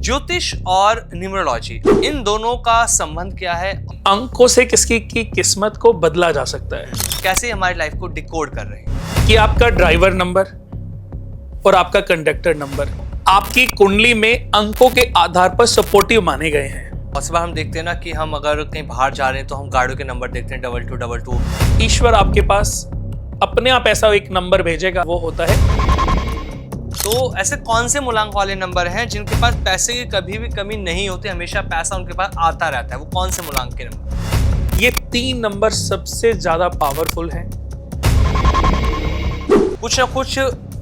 ज्योतिष और न्यूमरोलॉजी, इन दोनों का संबंध क्या है? अंकों से किसकी की किस्मत को बदला जा सकता है। कैसे हमारी लाइफ को डिकोड कर रहे हैं? कि आपका ड्राइवर नंबर और आपका कंडक्टर नंबर आपकी कुंडली में अंकों के आधार पर सपोर्टिव माने गए हैं। और सुबह हम देखते हैं ना कि हम अगर कहीं बाहर जा रहे हैं तो हम गाड़ियों के नंबर देखते हैं 2222। ईश्वर आपके पास अपने आप ऐसा एक नंबर भेजेगा, वो होता है। तो ऐसे कौन से मूलांक वाले नंबर हैं जिनके पास पैसे की कभी भी कमी नहीं होती, हमेशा पैसा उनके पास आता रहता है? वो कौन से मूलांक के नंबर? ये 3 नंबर सबसे ज्यादा पावरफुल हैं। कुछ ना कुछ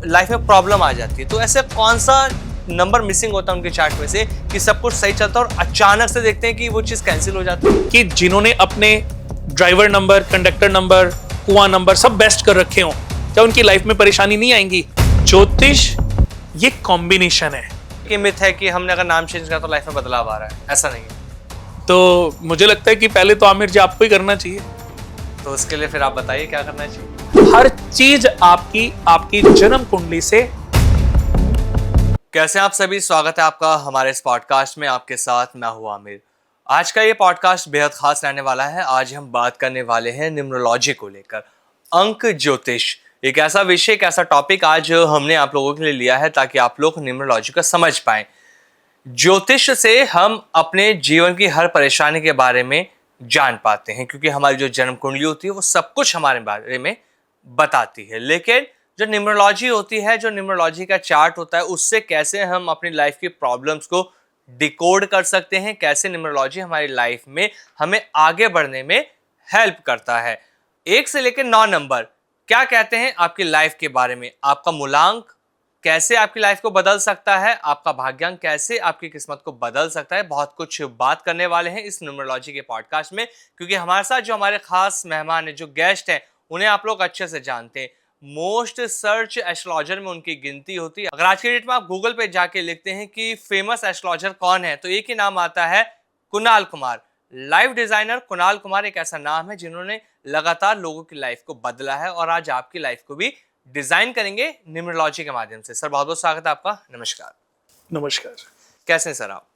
लाइफ में प्रॉब्लम आ जाती है, तो ऐसे कौन सा नंबर मिसिंग होता है उनके चार्ट में से कि सब कुछ सही चलता है और अचानक से देखते हैं कि वो चीज कैंसिल हो जाती है? कि जिन्होंने अपने ड्राइवर नंबर, कंडक्टर नंबर, कुआं नंबर सब बेस्ट कर रखे हो, क्या उनकी लाइफ में परेशानी नहीं आएंगी? ज्योतिष ये कॉम्बिनेशन है। कि मिथ है कि हमने अगर नाम चेंज करा तो लाइफ में बदलाव आ रहा है, ऐसा नहीं है। तो मुझे लगता है कि पहले तो आमिर जी आपको ही करना चाहिए। तो उसके लिए फिर आप बताइए क्या करना चाहिए। हर चीज आपकी जन्म कुंडली से। कैसे आप सभी, स्वागत है आपका हमारे इस पॉडकास्ट में। आपके साथ मैं हूं आमिर। आज का ये पॉडकास्ट बेहद खास रहने वाला है। आज हम बात करने वाले हैं न्यूमरोलॉजी को लेकर, अंक ज्योतिष। एक ऐसा विषय, एक ऐसा टॉपिक आज हमने आप लोगों के लिए लिया है ताकि आप लोग न्यूमरोलॉजी को समझ पाएं। ज्योतिष से हम अपने जीवन की हर परेशानी के बारे में जान पाते हैं, क्योंकि हमारी जो जन्म कुंडली होती है वो सब कुछ हमारे बारे में बताती है। लेकिन जो न्यूमरोलॉजी होती है, जो न्यूमरोलॉजी का चार्ट होता है, उससे कैसे हम अपनी लाइफ की प्रॉब्लम्स को डिकोड कर सकते हैं, कैसे न्यूमरोलॉजी हमारी लाइफ में हमें आगे बढ़ने में हेल्प करता है। 1 से लेकर 9 नंबर क्या कहते हैं आपकी लाइफ के बारे में, आपका मूलांक कैसे आपकी लाइफ को बदल सकता है, आपका भाग्यांक कैसे आपकी किस्मत को बदल सकता है। बहुत कुछ बात करने वाले हैं इस न्यूमरोलॉजी के पॉडकास्ट में, क्योंकि हमारे साथ जो हमारे खास मेहमान हैं, जो गेस्ट हैं, उन्हें आप लोग अच्छे से जानते हैं। मोस्ट सर्च एस्ट्रोलॉजर में उनकी गिनती होती है। अगर आज के डेट में आप गूगल पे जाके लिखते हैं कि फेमस एस्ट्रोलॉजर कौन है, तो एक ही नाम आता है, कुणाल कुमार। लाइफ डिजाइनर कुणाल कुमार एक ऐसा नाम है जिन्होंने लगातार लोगों की लाइफ को बदला है, और आज आपकी लाइफ को भी डिजाइन करेंगे न्यूमरोलॉजी के माध्यम से। सर बहुत बहुत स्वागत है आपका। नमस्कार। नमस्कार। कैसे हैं सर आप?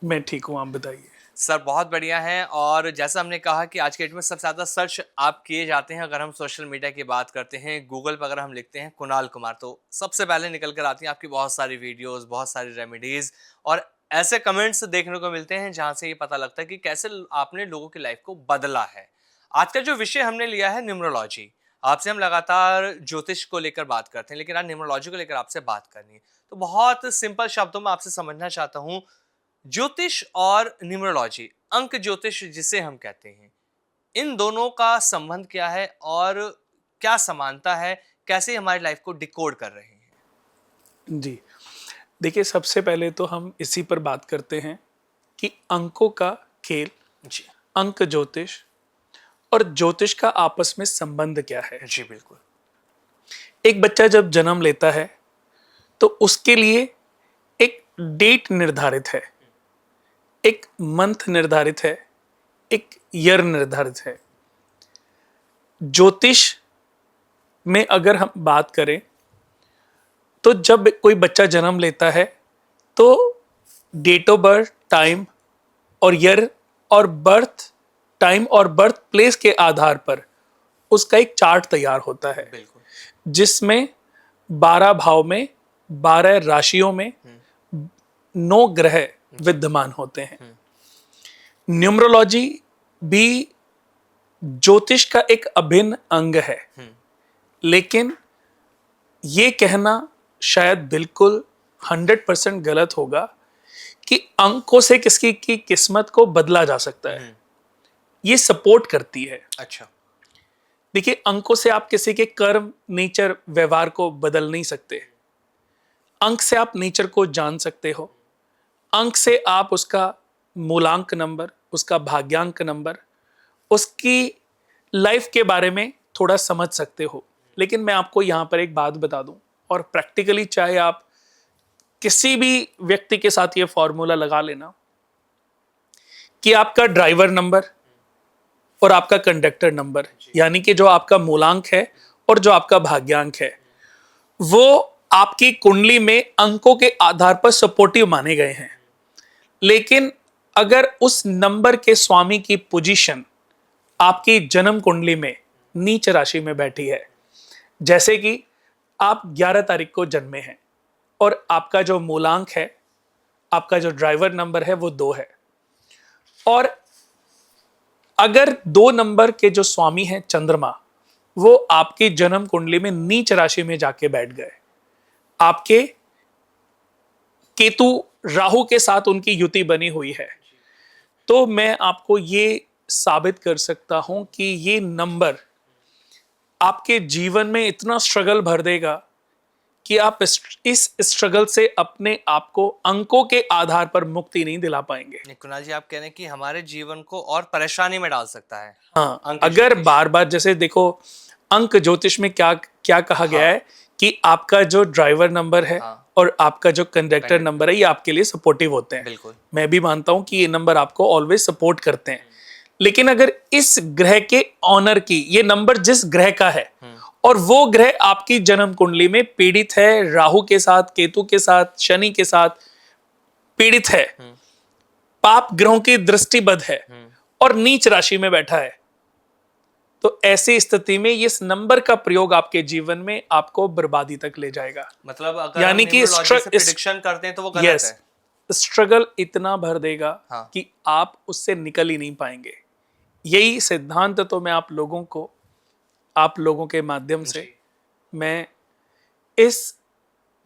मैं ठीक हूँ, आप बताइए। सर बहुत बढ़िया है। और जैसा हमने कहा कि आज के डेट में सबसे ज़्यादा सर्च आप किए जाते हैं, अगर हम सोशल मीडिया की बात करते हैं, गूगल पर अगर हम लिखते हैं कुणाल कुमार, तो सबसे पहले निकल कर आती हैं आपकी बहुत सारी वीडियोस, बहुत सारी रेमेडीज और ऐसे कमेंट्स देखने को मिलते हैं जहाँ से ये पता लगता है कि कैसे आपने लोगों की लाइफ को बदला है। आज का जो विषय हमने लिया है न्यूमरोलॉजी। आपसे हम लगातार ज्योतिष को लेकर बात करते हैं, लेकिन आज न्यूमरोलॉजी को लेकर आपसे बात करनी है। तो बहुत सिंपल शब्दों में आपसे समझना चाहता हूँ, ज्योतिष और न्यूमरोलॉजी, अंक ज्योतिष जिसे हम कहते हैं, इन दोनों का संबंध क्या है और क्या समानता है, कैसे हमारी लाइफ को डिकोड कर रहे हैं? जी देखिए, सबसे पहले तो हम इसी पर बात करते हैं कि अंकों का खेल, जी अंक ज्योतिष और ज्योतिष का आपस में संबंध क्या है। जी बिल्कुल। एक बच्चा जब जन्म लेता है तो उसके लिए एक डेट निर्धारित है, एक मंथ निर्धारित है, एक ईयर निर्धारित है। ज्योतिष में अगर हम बात करें तो जब कोई बच्चा जन्म लेता है तो डेट ऑफ बर्थ, टाइम और ईयर और बर्थ टाइम और बर्थ प्लेस के आधार पर उसका एक चार्ट तैयार होता है, जिसमें 12 भाव में 12 राशियों में 9 ग्रह विद्यमान होते हैं। न्यूमरोलॉजी भी ज्योतिष का एक अभिन्न अंग है, लेकिन ये कहना शायद बिल्कुल 100% गलत होगा कि अंकों से किसी की किस्मत को बदला जा सकता है। ये सपोर्ट करती है। अच्छा। देखिए, अंकों से आप किसी के कर्म, नेचर, व्यवहार को बदल नहीं सकते। अंक से आप नेचर को जान सकते हो। अंक से आप उसका मूलांक नंबर, उसका भाग्यांक नंबर, उसकी लाइफ के बारे में थोड़ा समझ सकते हो। लेकिन मैं आपको यहाँ पर एक बात बता दूं, और प्रैक्टिकली चाहे आप किसी भी व्यक्ति के साथ ये फॉर्मूला लगा लेना कि आपका ड्राइवर नंबर और आपका कंडक्टर नंबर, यानी कि जो आपका मूलांक है और जो आपका भाग्यांक है, वो आपकी कुंडली में अंकों के आधार पर सपोर्टिव माने गए हैं। लेकिन अगर उस नंबर के स्वामी की पोजीशन आपकी जन्म कुंडली में नीच राशि में बैठी है, जैसे कि आप 11 तारीख को जन्मे हैं और आपका जो मूलांक है, आपका जो ड्राइवर नंबर है वो 2 है, और अगर 2 नंबर के जो स्वामी हैं चंद्रमा, वो आपकी जन्म कुंडली में नीच राशि में जाके बैठ गए, आपके केतु राहु के साथ उनकी युति बनी हुई है, तो मैं आपको ये साबित कर सकता हूं कि ये नंबर आपके जीवन में इतना स्ट्रगल भर देगा कि आप इस स्ट्रगल से अपने आप को अंकों के आधार पर मुक्ति नहीं दिला पाएंगे। नहीं, कुणाल जी आप कह रहे हैं कि हमारे जीवन को और परेशानी में डाल सकता है हाँ, अंक अगर ज्योतिष। बार बार जैसे देखो, अंक ज्योतिष में क्या क्या कहा गया है कि आपका जो ड्राइवर नंबर है हाँ। और आपका जो कंडक्टर नंबर है, ये आपके लिए सपोर्टिव होते हैं। बिल्कुल। मैं भी मानता हूं कि ये नंबर आपको ऑलवेज सपोर्ट करते हैं, लेकिन अगर इस ग्रह के ऑनर की ये नंबर जिस ग्रह का है और वो ग्रह आपकी जन्म कुंडली में पीड़ित है, राहु के साथ, केतु के साथ, शनि के साथ पीड़ित है, पाप ग्रहों की दृष्टिबद्ध है और नीच राशि में बैठा है, तो ऐसी स्थिति में इस नंबर का प्रयोग आपके जीवन में आपको बर्बादी तक ले जाएगा। मतलब अगर यानी हम कि न्यूमरोलॉजी से प्रेडिक्शन करते हैं तो वो गलत यस, है। स्ट्रगल इतना भर देगा हाँ। कि आप उससे निकल ही नहीं पाएंगे। यही सिद्धांत तो मैं आप लोगों के माध्यम से मैं इस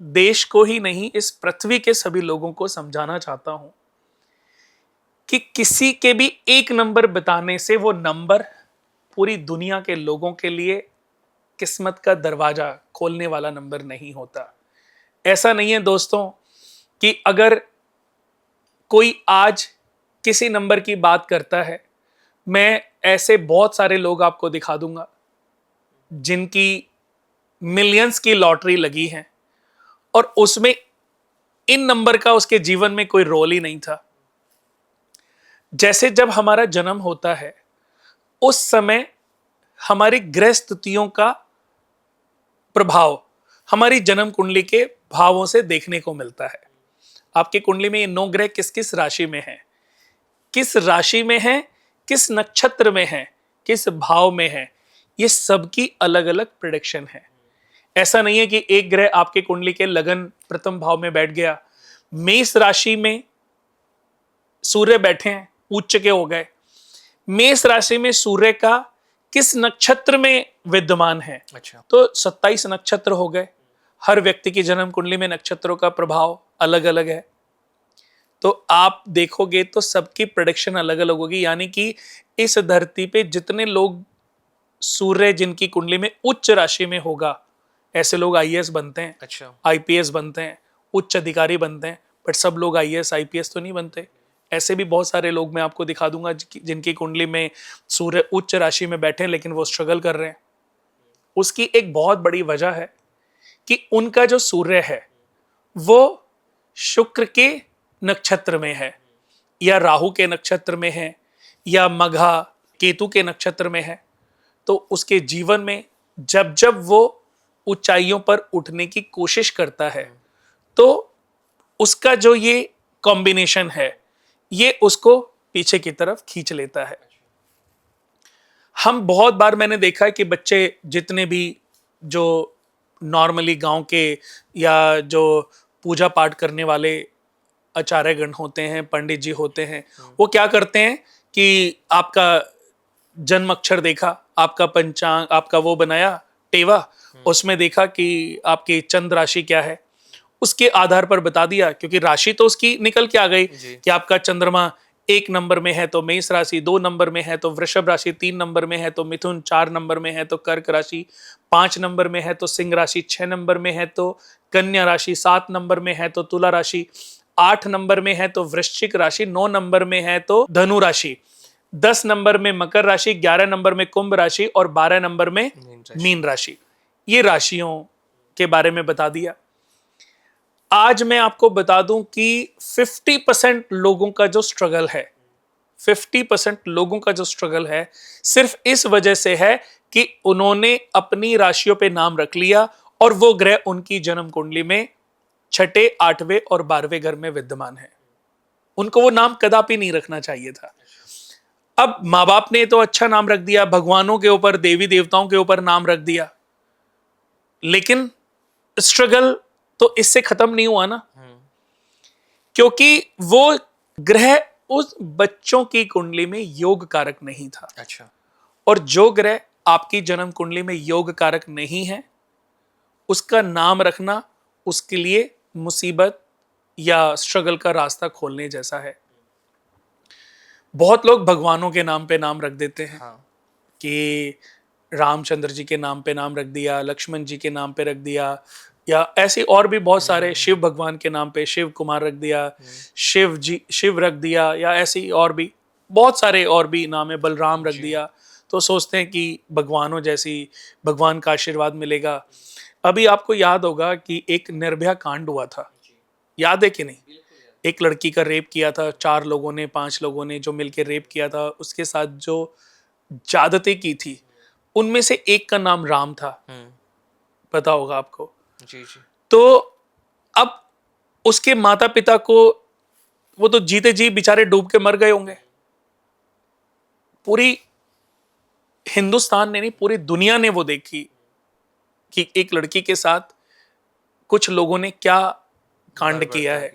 देश को ही नहीं, इस पृथ्वी के सभी लोगों को समझाना चाहता हूं कि किसी के भी एक नंबर बताने से वो नंबर पूरी दुनिया के लोगों के लिए किस्मत का दरवाजा खोलने वाला नंबर नहीं होता। ऐसा नहीं है दोस्तों कि अगर कोई आज किसी नंबर की बात करता है, मैं ऐसे बहुत सारे लोग आपको दिखा दूंगा जिनकी मिलियंस की लॉटरी लगी है और उसमें इन नंबर का उसके जीवन में कोई रोल ही नहीं था। जैसे जब हमारा जन्म होता है उस समय हमारी ग्रह स्थितियों का प्रभाव हमारी जन्म कुंडली के भावों से देखने को मिलता है। आपकी कुंडली में ये 9 ग्रह किस किस राशि में है, किस राशि में है, किस नक्षत्र में है, किस भाव में है, ये सबकी अलग अलग प्रेडिक्शन है। ऐसा नहीं है कि एक ग्रह आपके कुंडली के लगन प्रथम भाव में बैठ गया, मेष राशि में सूर्य बैठे हैं, उच्च के हो गए, मेष राशि में सूर्य का किस नक्षत्र में विद्यमान है, अच्छा। तो 27 नक्षत्र हो गए। हर व्यक्ति की जन्म कुंडली में नक्षत्रों का प्रभाव अलग अलग है, तो आप देखोगे तो सबकी प्रेडिक्शन अलग अलग होगी। यानी कि इस धरती पे जितने लोग सूर्य जिनकी कुंडली में उच्च राशि में होगा, ऐसे लोग आईएएस बनते हैं, अच्छा। आईपीएस बनते हैं, उच्च अधिकारी बनते हैं, बट सब लोग आईएएस आईपीएस तो नहीं बनते। ऐसे भी बहुत सारे लोग मैं आपको दिखा दूंगा जिनकी कुंडली में सूर्य उच्च राशि में बैठे हैं लेकिन वो स्ट्रगल कर रहे हैं। उसकी एक बहुत बड़ी वजह है कि उनका जो सूर्य है वो शुक्र के नक्षत्र में है, या राहु के नक्षत्र में है, या मघा केतु के नक्षत्र में है। तो उसके जीवन में जब जब वो ऊंचाइयों पर उठने की कोशिश करता है तो उसका जो ये कॉम्बिनेशन है ये उसको पीछे की तरफ खींच लेता है। हम बहुत बार मैंने देखा है कि बच्चे जितने भी जो नॉर्मली गांव के या जो पूजा पाठ करने वाले आचार्यगण होते हैं, पंडित जी होते हैं, वो क्या करते हैं कि आपका जन्म अक्षर देखा, आपका पंचांग, आपका वो बनाया टेवा, उसमें देखा कि आपकी चंद्र राशि क्या है, उसके आधार पर बता दिया, क्योंकि राशि तो उसकी निकल के आ गई कि आपका चंद्रमा 1 नंबर में है तो मेष राशि, 2 नंबर में है तो वृषभ राशि, 3 नंबर में है तो मिथुन, 4 नंबर में है तो कर्क राशि, 5 नंबर में है तो सिंह राशि, 6 नंबर में है तो कन्या राशि, 7 नंबर में है तो तुला राशि, 8 नंबर में है तो वृश्चिक राशि, 9 नंबर में है तो धनु राशि, 10 नंबर में मकर राशि, 11 नंबर में कुंभ राशि और 12 नंबर में मीन राशि। ये राशियों के बारे में बता दिया। आज मैं आपको बता दूं कि 50% लोगों का जो स्ट्रगल है, 50% लोगों का जो स्ट्रगल है सिर्फ इस वजह से है कि उन्होंने अपनी राशियों पे नाम रख लिया और वो ग्रह उनकी जन्म कुंडली में 6ठे, 8वें और 12वें घर में विद्यमान है। उनको वो नाम कदापि नहीं रखना चाहिए था। अब माँ बाप ने तो अच्छा नाम रख दिया, भगवानों के ऊपर, देवी देवताओं के ऊपर नाम रख दिया, लेकिन स्ट्रगल तो इससे खत्म नहीं हुआ ना, क्योंकि वो ग्रह उस बच्चों की कुंडली में योग कारक नहीं था। अच्छा। और जो ग्रह आपकी जन्म कुंडली में योग कारक नहीं है, उसका नाम रखना उसके लिए मुसीबत या स्ट्रगल का रास्ता खोलने जैसा है। बहुत लोग भगवानों के नाम पे नाम रख देते हैं, हाँ। कि रामचंद्र जी के नाम पे नाम रख दिया, लक्ष्मण जी के नाम पे रख दिया, या ऐसे और भी बहुत सारे, शिव भगवान के नाम पे शिव कुमार रख दिया, शिव जी शिव रख दिया, या ऐसी और भी बहुत सारे और भी नाम है, बलराम रख दिया। तो सोचते हैं कि भगवानों जैसी, भगवान का आशीर्वाद मिलेगा। अभी आपको याद होगा कि एक निर्भया कांड हुआ था, याद है कि नहीं? एक लड़की का रेप किया था, 4 लोगों ने, 5 लोगों ने जो मिलकर रेप किया था, उसके साथ जो ज्यादती की थी, उनमें से एक का नाम राम था, पता होगा आपको। जी जी। तो अब उसके माता पिता को, वो तो जीते जी बेचारे डूब के मर गए होंगे। पूरी हिंदुस्तान ने नहीं, पूरी दुनिया ने वो देखी कि एक लड़की के साथ कुछ लोगों ने क्या कांड किया है,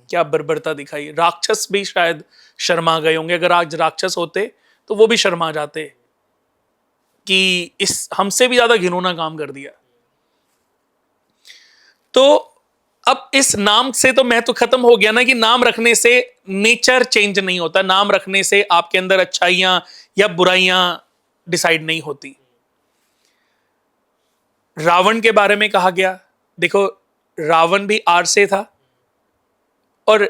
क्या बर्बरता दिखाई। राक्षस भी शायद शर्मा गए होंगे, अगर आज राक्षस होते तो वो भी शर्मा जाते कि इस हमसे भी ज्यादा घिनौना काम कर दिया। तो अब इस नाम से तो मैं तो खत्म हो गया ना, कि नाम रखने से नेचर चेंज नहीं होता, नाम रखने से आपके अंदर अच्छाइयां या बुराइयां डिसाइड नहीं होती। रावण के बारे में कहा गया, देखो रावण भी आर से था और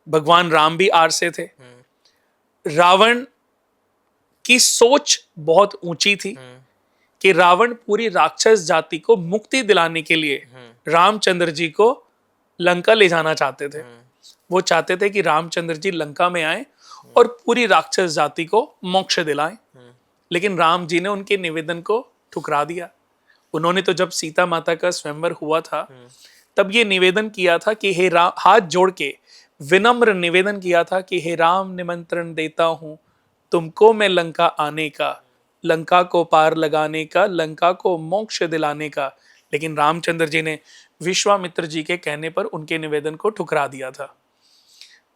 भगवान राम भी आर से थे। रावण की सोच बहुत ऊंची थी कि रावण पूरी राक्षस जाति को मुक्ति दिलाने के लिए रामचंद्र जी को लंका ले जाना चाहते थे। वो चाहते थे कि रामचंद्र जी लंका में आए और पूरी राक्षस जाति को मोक्ष दिलाएं। लेकिन राम जी ने उनके निवेदन को ठुकरा दिया। उन्होंने तो जब सीता माता का स्वयंवर हुआ था, तब ये निवेदन किया था कि हे राम, हाथ जोड़ के विनम्र निवेदन किया था कि हे राम, निमंत्रण देता हूं तुमको मैं लंका आने का, लंका को पार लगाने का, लंका को मोक्ष दिलाने का। लेकिन रामचंद्र जी ने विश्वामित्र जी के कहने पर उनके निवेदन को ठुकरा दिया था।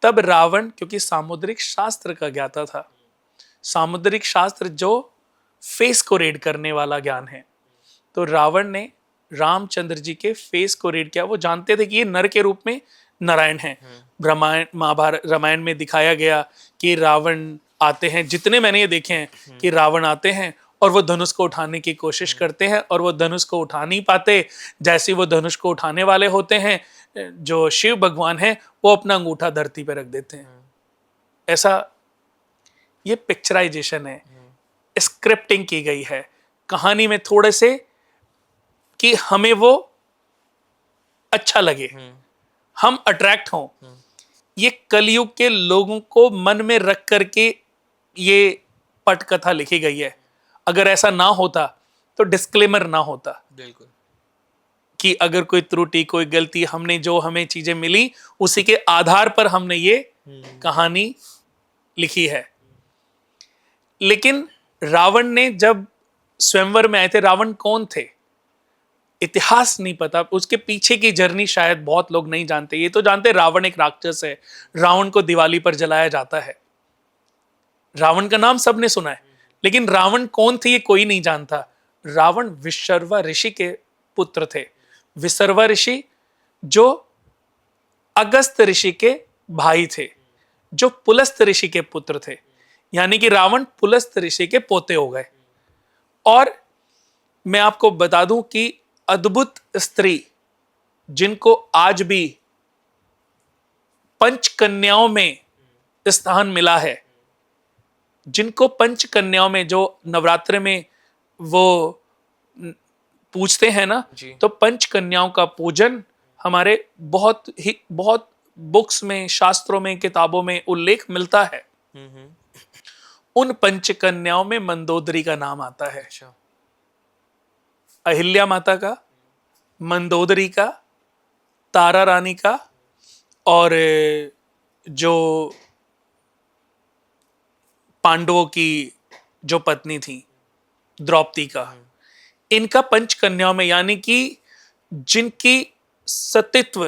तब रावण, क्योंकि सामुद्रिक शास्त्र का ज्ञाता था, सामुद्रिक शास्त्र जो फेस को रीड करने वाला ज्ञान है, तो रावण ने रामचंद्र जी के फेस को रीड किया। वो जानते थे कि ये नर के रूप में नारायण है। रामायण, महाभारत, रामायण में दिखाया गया कि रावण आते हैं, जितने मैंने ये देखे हैं कि रावण आते हैं और वो धनुष को उठाने की कोशिश करते हैं और वो धनुष को उठा नहीं पाते। जैसे वो धनुष को उठाने वाले होते हैं, जो शिव भगवान है वो अपना अंगूठा धरती पर रख देते हैं। ऐसा ये पिक्चराइजेशन है, स्क्रिप्टिंग की गई है कहानी में, थोड़े से कि हमें वो अच्छा लगे, हम अट्रैक्ट हों। ये कलयुग के लोगों को मन में रख करके ये पटकथा लिखी गई है। अगर ऐसा ना होता तो डिस्क्लेमर ना होता, बिल्कुल, कि अगर कोई त्रुटि, कोई गलती, हमने जो हमें चीजें मिली उसी के आधार पर हमने ये कहानी लिखी है। लेकिन रावण ने जब स्वयंवर में आए थे, रावण कौन थे इतिहास नहीं पता, उसके पीछे की जर्नी शायद बहुत लोग नहीं जानते। ये तो जानते रावण एक राक्षस है, रावण को दिवाली पर जलाया जाता है, रावण का नाम सबने सुना है, लेकिन रावण कौन थे ये कोई नहीं जानता। रावण विशर्वा ऋषि के पुत्र थे। विशर्वा ऋषि जो अगस्त ऋषि के भाई थे, जो पुलस्त ऋषि के पुत्र थे, यानी कि रावण पुलस्त ऋषि के पोते हो गए। और मैं आपको बता दूं कि अद्भुत स्त्री जिनको आज भी पंच कन्याओं में स्थान मिला है, जिनको पंच कन्याओं में, जो नवरात्र में वो पूछते हैं ना, तो पंच कन्याओं का पूजन हमारे बहुत बुक्स में, शास्त्रों में, किताबों में उल्लेख मिलता है। उन पंच कन्याओं में मंदोदरी का नाम आता है। अहिल्या माता का, मंदोदरी का, तारा रानी का और जो पांडवों की जो पत्नी थी द्रौपदी का, इनका पंच कन्याओं में, यानी कि जिनकी सतीत्व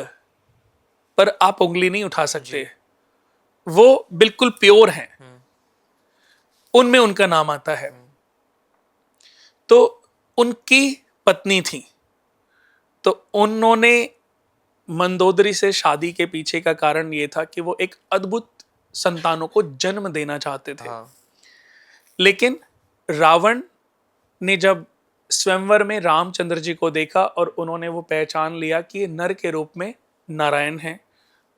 पर आप उंगली नहीं उठा सकते, वो बिल्कुल प्योर हैं, उनमें उनका नाम आता है। तो उनकी पत्नी थी, तो उन्होंने मंदोदरी से शादी के पीछे का कारण ये था कि वो एक अद्भुत संतानों को जन्म देना चाहते थे। हाँ। लेकिन रावण ने जब स्वयंवर में रामचंद्र जी को देखा और उन्होंने वो पहचान लिया कि ये नर के रूप में नारायण हैं,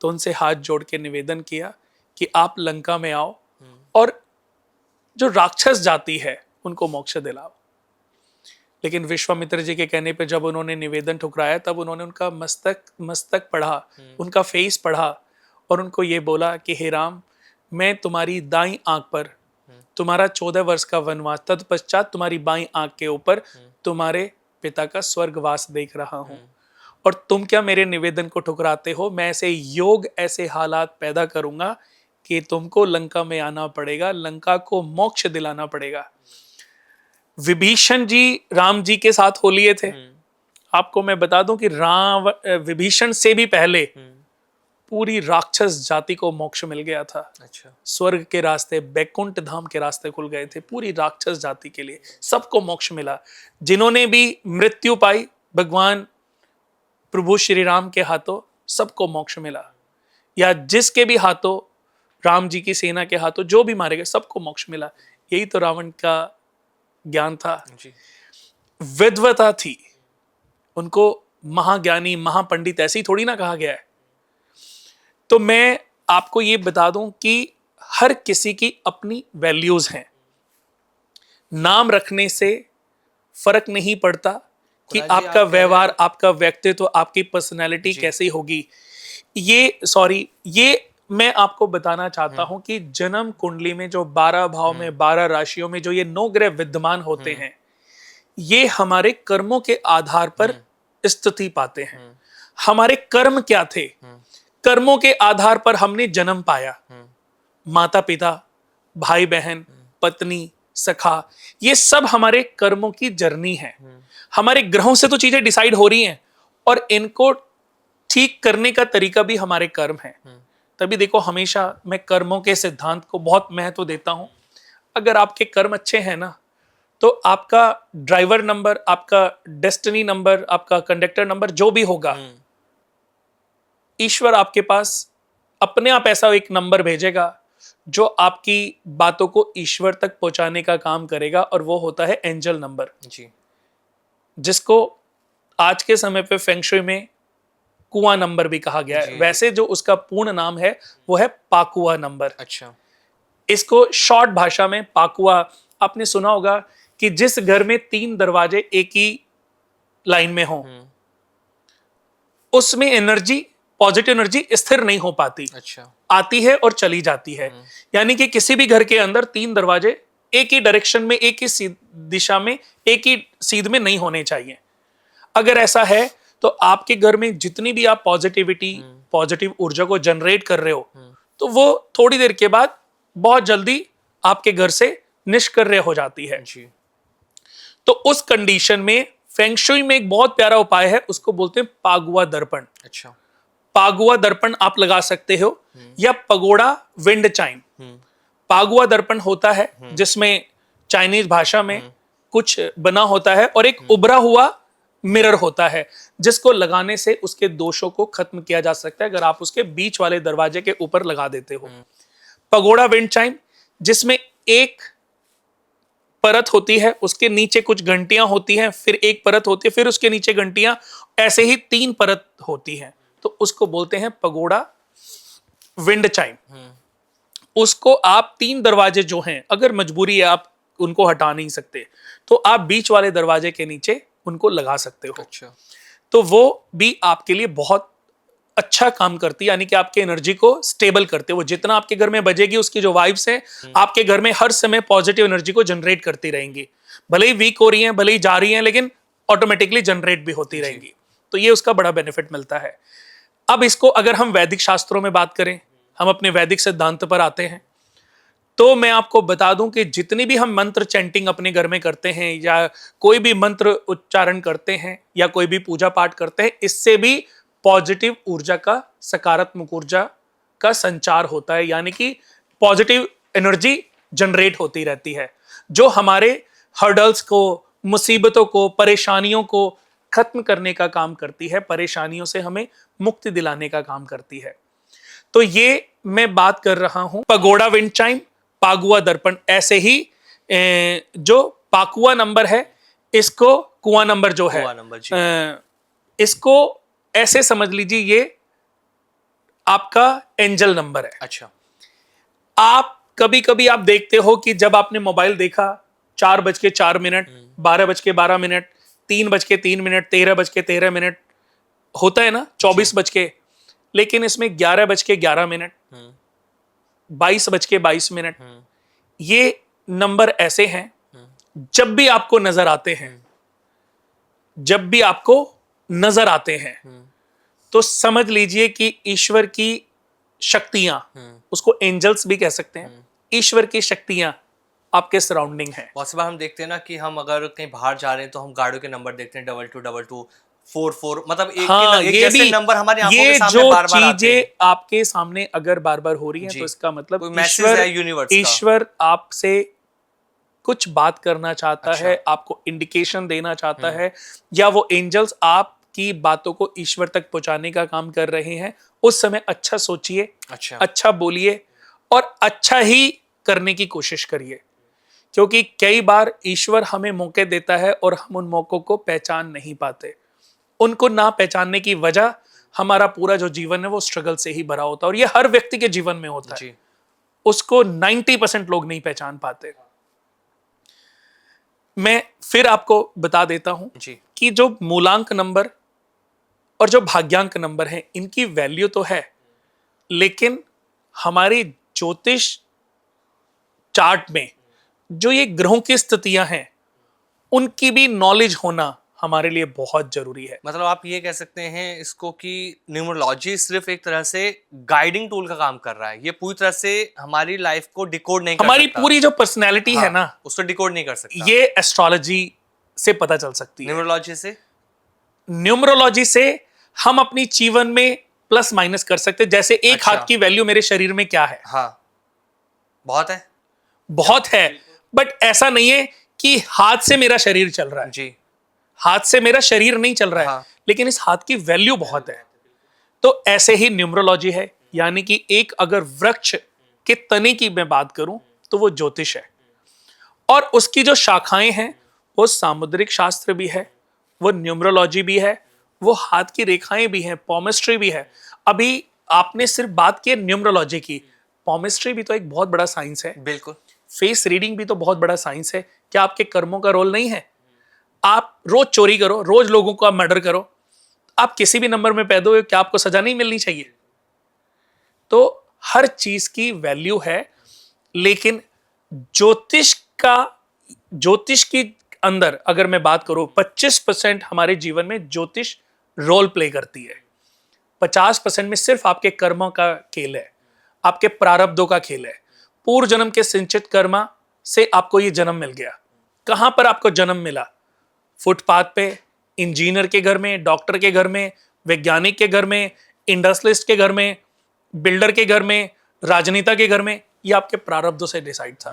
तो उनसे हाथ जोड़ के निवेदन किया कि आप लंका में आओ और जो राक्षस जाति है उनको मोक्ष दिलाओ। लेकिन विश्वामित्र जी के कहने पे जब उन्होंने निवेदन ठुकराया, तब उन्होंने उनका मस्तक पढ़ा, उनका फेस पढ़ा और उनको ये बोला कि हे राम, मैं तुम्हारी दाईं आंख पर तुम्हारा 14 वर्ष का वनवास, तत्पश्चात तुम्हारी बाईं आंख के ऊपर तुम्हारे पिता का स्वर्गवास देख रहा हूं, और तुम क्या मेरे निवेदन को ठुकराते हो? मैं ऐसे योग, ऐसे हालात पैदा करूंगा कि तुमको लंका में आना पड़ेगा, लंका को मोक्ष दिलाना पड़ेगा। विभीषण जी राम जी के साथ हो लिए थे। आपको मैं बता दूं कि विभीषण से भी पहले पूरी राक्षस जाति को मोक्ष मिल गया था। अच्छा। स्वर्ग के रास्ते, बैकुंठ धाम के रास्ते खुल गए थे पूरी राक्षस जाति के लिए, सबको मोक्ष मिला। जिन्होंने भी मृत्यु पाई भगवान प्रभु श्री राम के हाथों, सबको मोक्ष मिला, या जिसके भी हाथों, राम जी की सेना के हाथों जो भी मारे गए, सबको मोक्ष मिला। यही तो रावण का ज्ञान था जी। विद्वता थी, उनको महाज्ञानी महापंडित ऐसे ही थोड़ी ना कहा गया है। तो मैं आपको ये बता दूं कि हर किसी की अपनी वैल्यूज हैं। नाम रखने से फर्क नहीं पड़ता कि कुणाल जी, आपका आप कह रहे व्यवहार, आपका व्यक्तित्व, आपकी पर्सनैलिटी कैसी होगी। ये मैं आपको बताना चाहता हूं कि जन्म कुंडली में जो 12 भाव में 12 राशियों में जो ये 9 ग्रह विद्यमान होते हैं, ये हमारे कर्मों के आधार पर स्थिति पाते हैं। हमारे कर्म क्या थे? कर्मों के आधार पर हमने जन्म पाया। माता पिता, भाई बहन, पत्नी, सखा, ये सब हमारे कर्मों की जर्नी है। हमारे ग्रहों से तो चीजें डिसाइड हो रही हैं, और इनको ठीक करने का तरीका भी हमारे कर्म है। तभी देखो, हमेशा मैं कर्मों के सिद्धांत को बहुत महत्व देता हूं। अगर आपके कर्म अच्छे हैं ना, तो आपका ड्राइवर नंबर, आपका डेस्टिनी नंबर, आपका कंडक्टर नंबर जो भी होगा, ईश्वर आपके पास अपने आप ऐसा एक नंबर भेजेगा जो आपकी बातों को ईश्वर तक पहुंचाने का काम करेगा, और वो होता है एंजल नंबर जी। जिसको आज के समय पे फेंगशुई में कुआं नंबर भी कहा गया है। वैसे जो उसका पूर्ण नाम है वो है पाकुआ नंबर। अच्छा। इसको शॉर्ट भाषा में पाकुआ, आपने सुना होगा कि जिस घर में 3 दरवाजे एक ही लाइन में हों, उसमें एनर्जी, पॉजिटिव एनर्जी स्थिर नहीं हो पाती। अच्छा। आती है और चली जाती है। यानी कि किसी भी घर के अंदर 3 दरवाजे एक ही डायरेक्शन में, एक ही दिशा में, एक ही सीध में नहीं होने चाहिए। अगर ऐसा है तो आपके घर में जितनी भी आप पॉजिटिविटी, पॉजिटिव ऊर्जा को जनरेट कर रहे हो, तो वो थोड़ी देर के बाद बहुत जल्दी आपके घर से निष्क्रिय हो जाती है जी। तो उस कंडीशन में फेंगशुई में एक बहुत प्यारा उपाय है, उसको बोलते हैं पागुआ दर्पण। अच्छा। पागुआ दर्पण आप लगा सकते हो, या पगोड़ा विंड चाइम। पागुआ दर्पण होता है जिसमें चाइनीज भाषा में कुछ बना होता है और एक उभरा हुआ मिरर होता है, जिसको लगाने से उसके दोषों को खत्म किया जा सकता है अगर आप उसके बीच वाले दरवाजे के ऊपर लगा देते हो। पगोड़ा विंड चाइम, जिसमें एक परत होती है, उसके नीचे कुछ घंटियां होती हैं, फिर एक परत होती है, फिर उसके नीचे घंटियां, ऐसे ही 3 परत होती हैं, तो उसको बोलते हैं पगोड़ा विंड चाइम। उसको आप 3 दरवाजे जो हैं, अगर मजबूरी है आप उनको हटा नहीं सकते, तो आप बीच वाले दरवाजे के नीचे उनको लगा सकते हो। अच्छा। तो वो भी आपके लिए बहुत अच्छा काम करती है, यानी कि आपके एनर्जी को स्टेबल करते हैं। वो जितना आपके घर में बजेगी, उसकी जो वाइब्स हैं आपके घर में हर समय पॉजिटिव एनर्जी को जनरेट करती रहेंगी। भले ही वीक हो रही हैं, भले ही जा रही हैं, लेकिन ऑटोमेटिकली जनरेट भी होती रहेंगी। तो ये उसका बड़ा बेनिफिट मिलता है। अब इसको अगर हम वैदिक शास्त्रों में बात करें, हम अपने वैदिक सिद्धांत पर आते हैं तो मैं आपको बता दूं कि जितनी भी हम मंत्र चैंटिंग अपने घर में करते हैं या कोई भी मंत्र उच्चारण करते हैं या कोई भी पूजा पाठ करते हैं, इससे भी पॉजिटिव ऊर्जा का, सकारात्मक ऊर्जा का संचार होता है, यानी कि पॉजिटिव एनर्जी जनरेट होती रहती है जो हमारे हर्डल्स को, मुसीबतों को, परेशानियों को खत्म करने का काम करती है, परेशानियों से हमें मुक्ति दिलाने का काम करती है। तो ये मैं बात कर रहा हूं पगोड़ा विंड चाइम, पागुआ दर्पण। ऐसे ही जो पाकुआ नंबर है, इसको कुआं नंबर जो है, कुआं नंबर, जी। इसको ऐसे समझ लीजिए ये आपका एंजल नंबर है। अच्छा। आप कभी कभी आप देखते हो कि जब आपने मोबाइल देखा 4:04, 12:12, 3:03, 13:13 होता है ना, 24 बज के, लेकिन इसमें 11:11, 22:22। ये नंबर ऐसे हैं, जब भी आपको नजर आते हैं, जब भी आपको नजर आते हैं तो समझ लीजिए कि ईश्वर की शक्तियां, उसको एंजल्स भी कह सकते हैं, ईश्वर की शक्तियां आपके सराउंडिंग है। बहुत बार हम देखते हैं ना कि हम अगर कहीं बाहर जा रहे हैं तो हम गाड़ियों के नंबर देखते हैं, 222244, मतलब हाँ, एक ये जैसे भी, नंबर हमारी आंखों के ये सामने जो बार बार आते हैं। चीजें आपके सामने अगर बार बार हो रही हैं जी। तो इसका कोई मतलब मैसेज ईश्वर, है यूनिवर्स का। ईश्वर आपसे कुछ बात करना चाहता अच्छा। है, आपको इंडिकेशन देना चाहता है, या वो एंजल्स आपकी बातों को ईश्वर तक पहुंचाने का काम कर रहे हैं। उस समय अच्छा सोचिए, अच्छा। अच्छा बोलिए और अच्छा ही करने की कोशिश करिए, क्योंकि कई बार ईश्वर हमें मौके देता है और हम उन मौकों को पहचान नहीं पाते। उनको ना पहचानने की वजह हमारा पूरा जो जीवन है वो स्ट्रगल से ही भरा होता है, और ये हर व्यक्ति के जीवन में होता है। जी। उसको 90% लोग नहीं पहचान पाते। मैं फिर आपको बता देता हूं जी। कि जो मूलांक नंबर और जो भाग्यांक नंबर है, इनकी वैल्यू तो है, लेकिन हमारी ज्योतिष चार्ट में जो ये ग्रहों की स्थितियां हैं, उनकी भी नॉलेज होना हमारे लिए बहुत जरूरी है। मतलब आप ये कह सकते हैं इसको कि न्यूमरोलॉजी सिर्फ एक तरह से गाइडिंग टूल का काम कर रहा है, ये पूरी तरह से हमारी लाइफ को डिकोड नहीं कर हमारी सकता। पूरी जो पर्सनैलिटी हाँ, है ना, उसको डिकोड नहीं कर सकता। ये एस्ट्रोलॉजी से पता चल सकती है। न्यूमरोलॉजी से, न्यूमरोलॉजी से हम अपनी जीवन में प्लस माइनस कर सकते हैं। जैसे एक अच्छा। हाथ की वैल्यू मेरे शरीर में क्या है, हाँ, बहुत है। बहुत है, बट ऐसा नहीं है कि हाथ से मेरा शरीर चल रहा है। जी। हाथ से मेरा शरीर नहीं चल रहा है, हाँ। लेकिन इस हाथ की वैल्यू बहुत है। तो ऐसे ही न्यूमरोलॉजी है, यानी कि एक अगर वृक्ष के तने की मैं बात करूं तो वो ज्योतिष है, और उसकी जो शाखाएं हैं वो सामुद्रिक शास्त्र भी है, वो न्यूमरोलॉजी भी है, वो हाथ की रेखाएं भी हैं, पॉमिस्ट्री भी है। अभी आपने सिर्फ बात की न्यूमरोलॉजी की, पॉमिस्ट्री भी तो एक बहुत बड़ा साइंस है। बिल्कुल। फेस रीडिंग भी तो बहुत बड़ा साइंस है। क्या आपके कर्मों का रोल नहीं है? आप रोज चोरी करो, रोज लोगों का मर्डर करो, आप किसी भी नंबर में पैदा हुए, क्या आपको सजा नहीं मिलनी चाहिए? तो हर चीज की वैल्यू है, लेकिन ज्योतिष का, ज्योतिष की अंदर अगर मैं बात करूं, 25% हमारे जीवन में ज्योतिष रोल प्ले करती है। 50% में सिर्फ आपके कर्मों का खेल है, आपके प्रारब्धों का खेल है। पूर्व जन्म के सिंचित कर्मा से आपको ये जन्म मिल गया। कहां पर आपको जन्म मिला? फुटपाथ पे, इंजीनियर के घर में, डॉक्टर के घर में, वैज्ञानिक के घर में, इंडस्ट्रियलिस्ट के घर में, बिल्डर के घर में, राजनेता के घर में। ये आपके प्रारब्धों से डिसाइड था।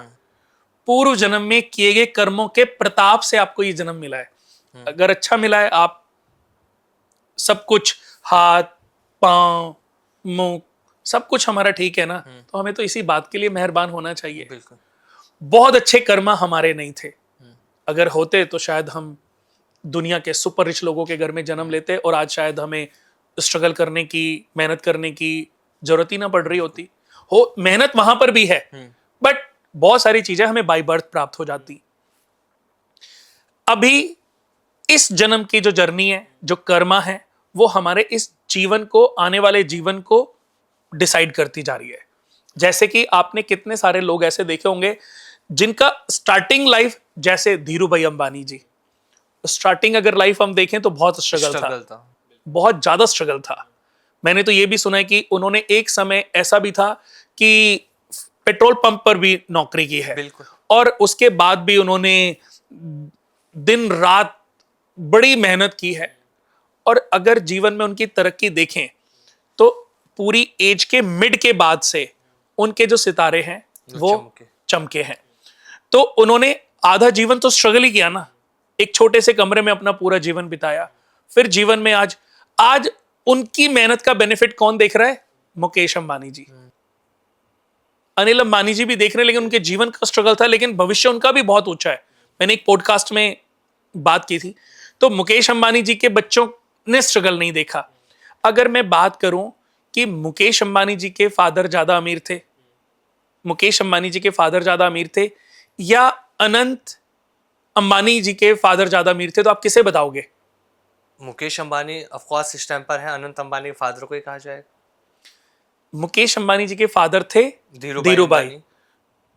पूर्व जन्म में किए गए कर्मों के प्रताप से आपको ये जन्म मिला है। अगर अच्छा मिला है, आप सब कुछ, हाथ, पांव, मुंह, सब कुछ हमारा ठीक है ना, तो हमें तो इसी बात के लिए मेहरबान होना चाहिए। बिल्कुल। बहुत अच्छे कर्म हमारे नहीं थे, अगर होते तो शायद हम दुनिया के सुपर रिच लोगों के घर में जन्म लेते, और आज शायद हमें स्ट्रगल करने की, मेहनत करने की जरूरत ही ना पड़ रही होती। हो, मेहनत वहां पर भी है, बट बहुत सारी चीजें हमें बाय बर्थ प्राप्त हो जाती। अभी इस जन्म की जो जर्नी है, जो कर्मा है, वो हमारे इस जीवन को, आने वाले जीवन को डिसाइड करती जा रही है। जैसे कि आपने कितने सारे लोग ऐसे देखे होंगे जिनका स्टार्टिंग लाइफ, जैसे धीरू भाई अंबानी जी, स्टार्टिंग अगर लाइफ हम देखें तो बहुत स्ट्रगल था, बहुत ज्यादा स्ट्रगल था। मैंने तो ये भी सुना है कि उन्होंने एक समय ऐसा भी था कि पेट्रोल पंप पर भी नौकरी की है, बिल्कुल। और उसके बाद भी उन्होंने दिन रात बड़ी मेहनत की है। और अगर जीवन में उनकी तरक्की देखें तो पूरी एज के मिड के बाद से उनके जो सितारे हैं वो चमके। चमके हैं। तो उन्होंने आधा जीवन तो स्ट्रगल ही किया ना, एक छोटे से कमरे में अपना पूरा जीवन बिताया, फिर जीवन में आज आज उनकी मेहनत का बेनिफिट कौन देख रहा है? मुकेश अंबानी जी। अनिल अंबानी जी भी देख रहे हैं, लेकिन उनके जीवन का स्ट्रगल था, लेकिन भविष्य उनका भी बहुत ऊंचा है। मैंने एक पॉडकास्ट में बात की थी, तो मुकेश अंबानी जी के बच्चों ने स्ट्रगल नहीं देखा। अगर मैं बात करूं कि मुकेश अंबानी जी के फादर ज्यादा अमीर थे, मुकेश अंबानी जी के फादर ज्यादा अमीर थे या अनंत अंबानी जी के फादर ज्यादा अमीर थे, तो आप किसे बताओगे? मुकेश अंबानी ऑफ कोर्स इस टाइम पर है, अनंत अंबानी के फादर को ही कहा जाएगा। मुकेश अंबानी जी के फादर थे धीरूभाई धीरूभाई, अंबानी।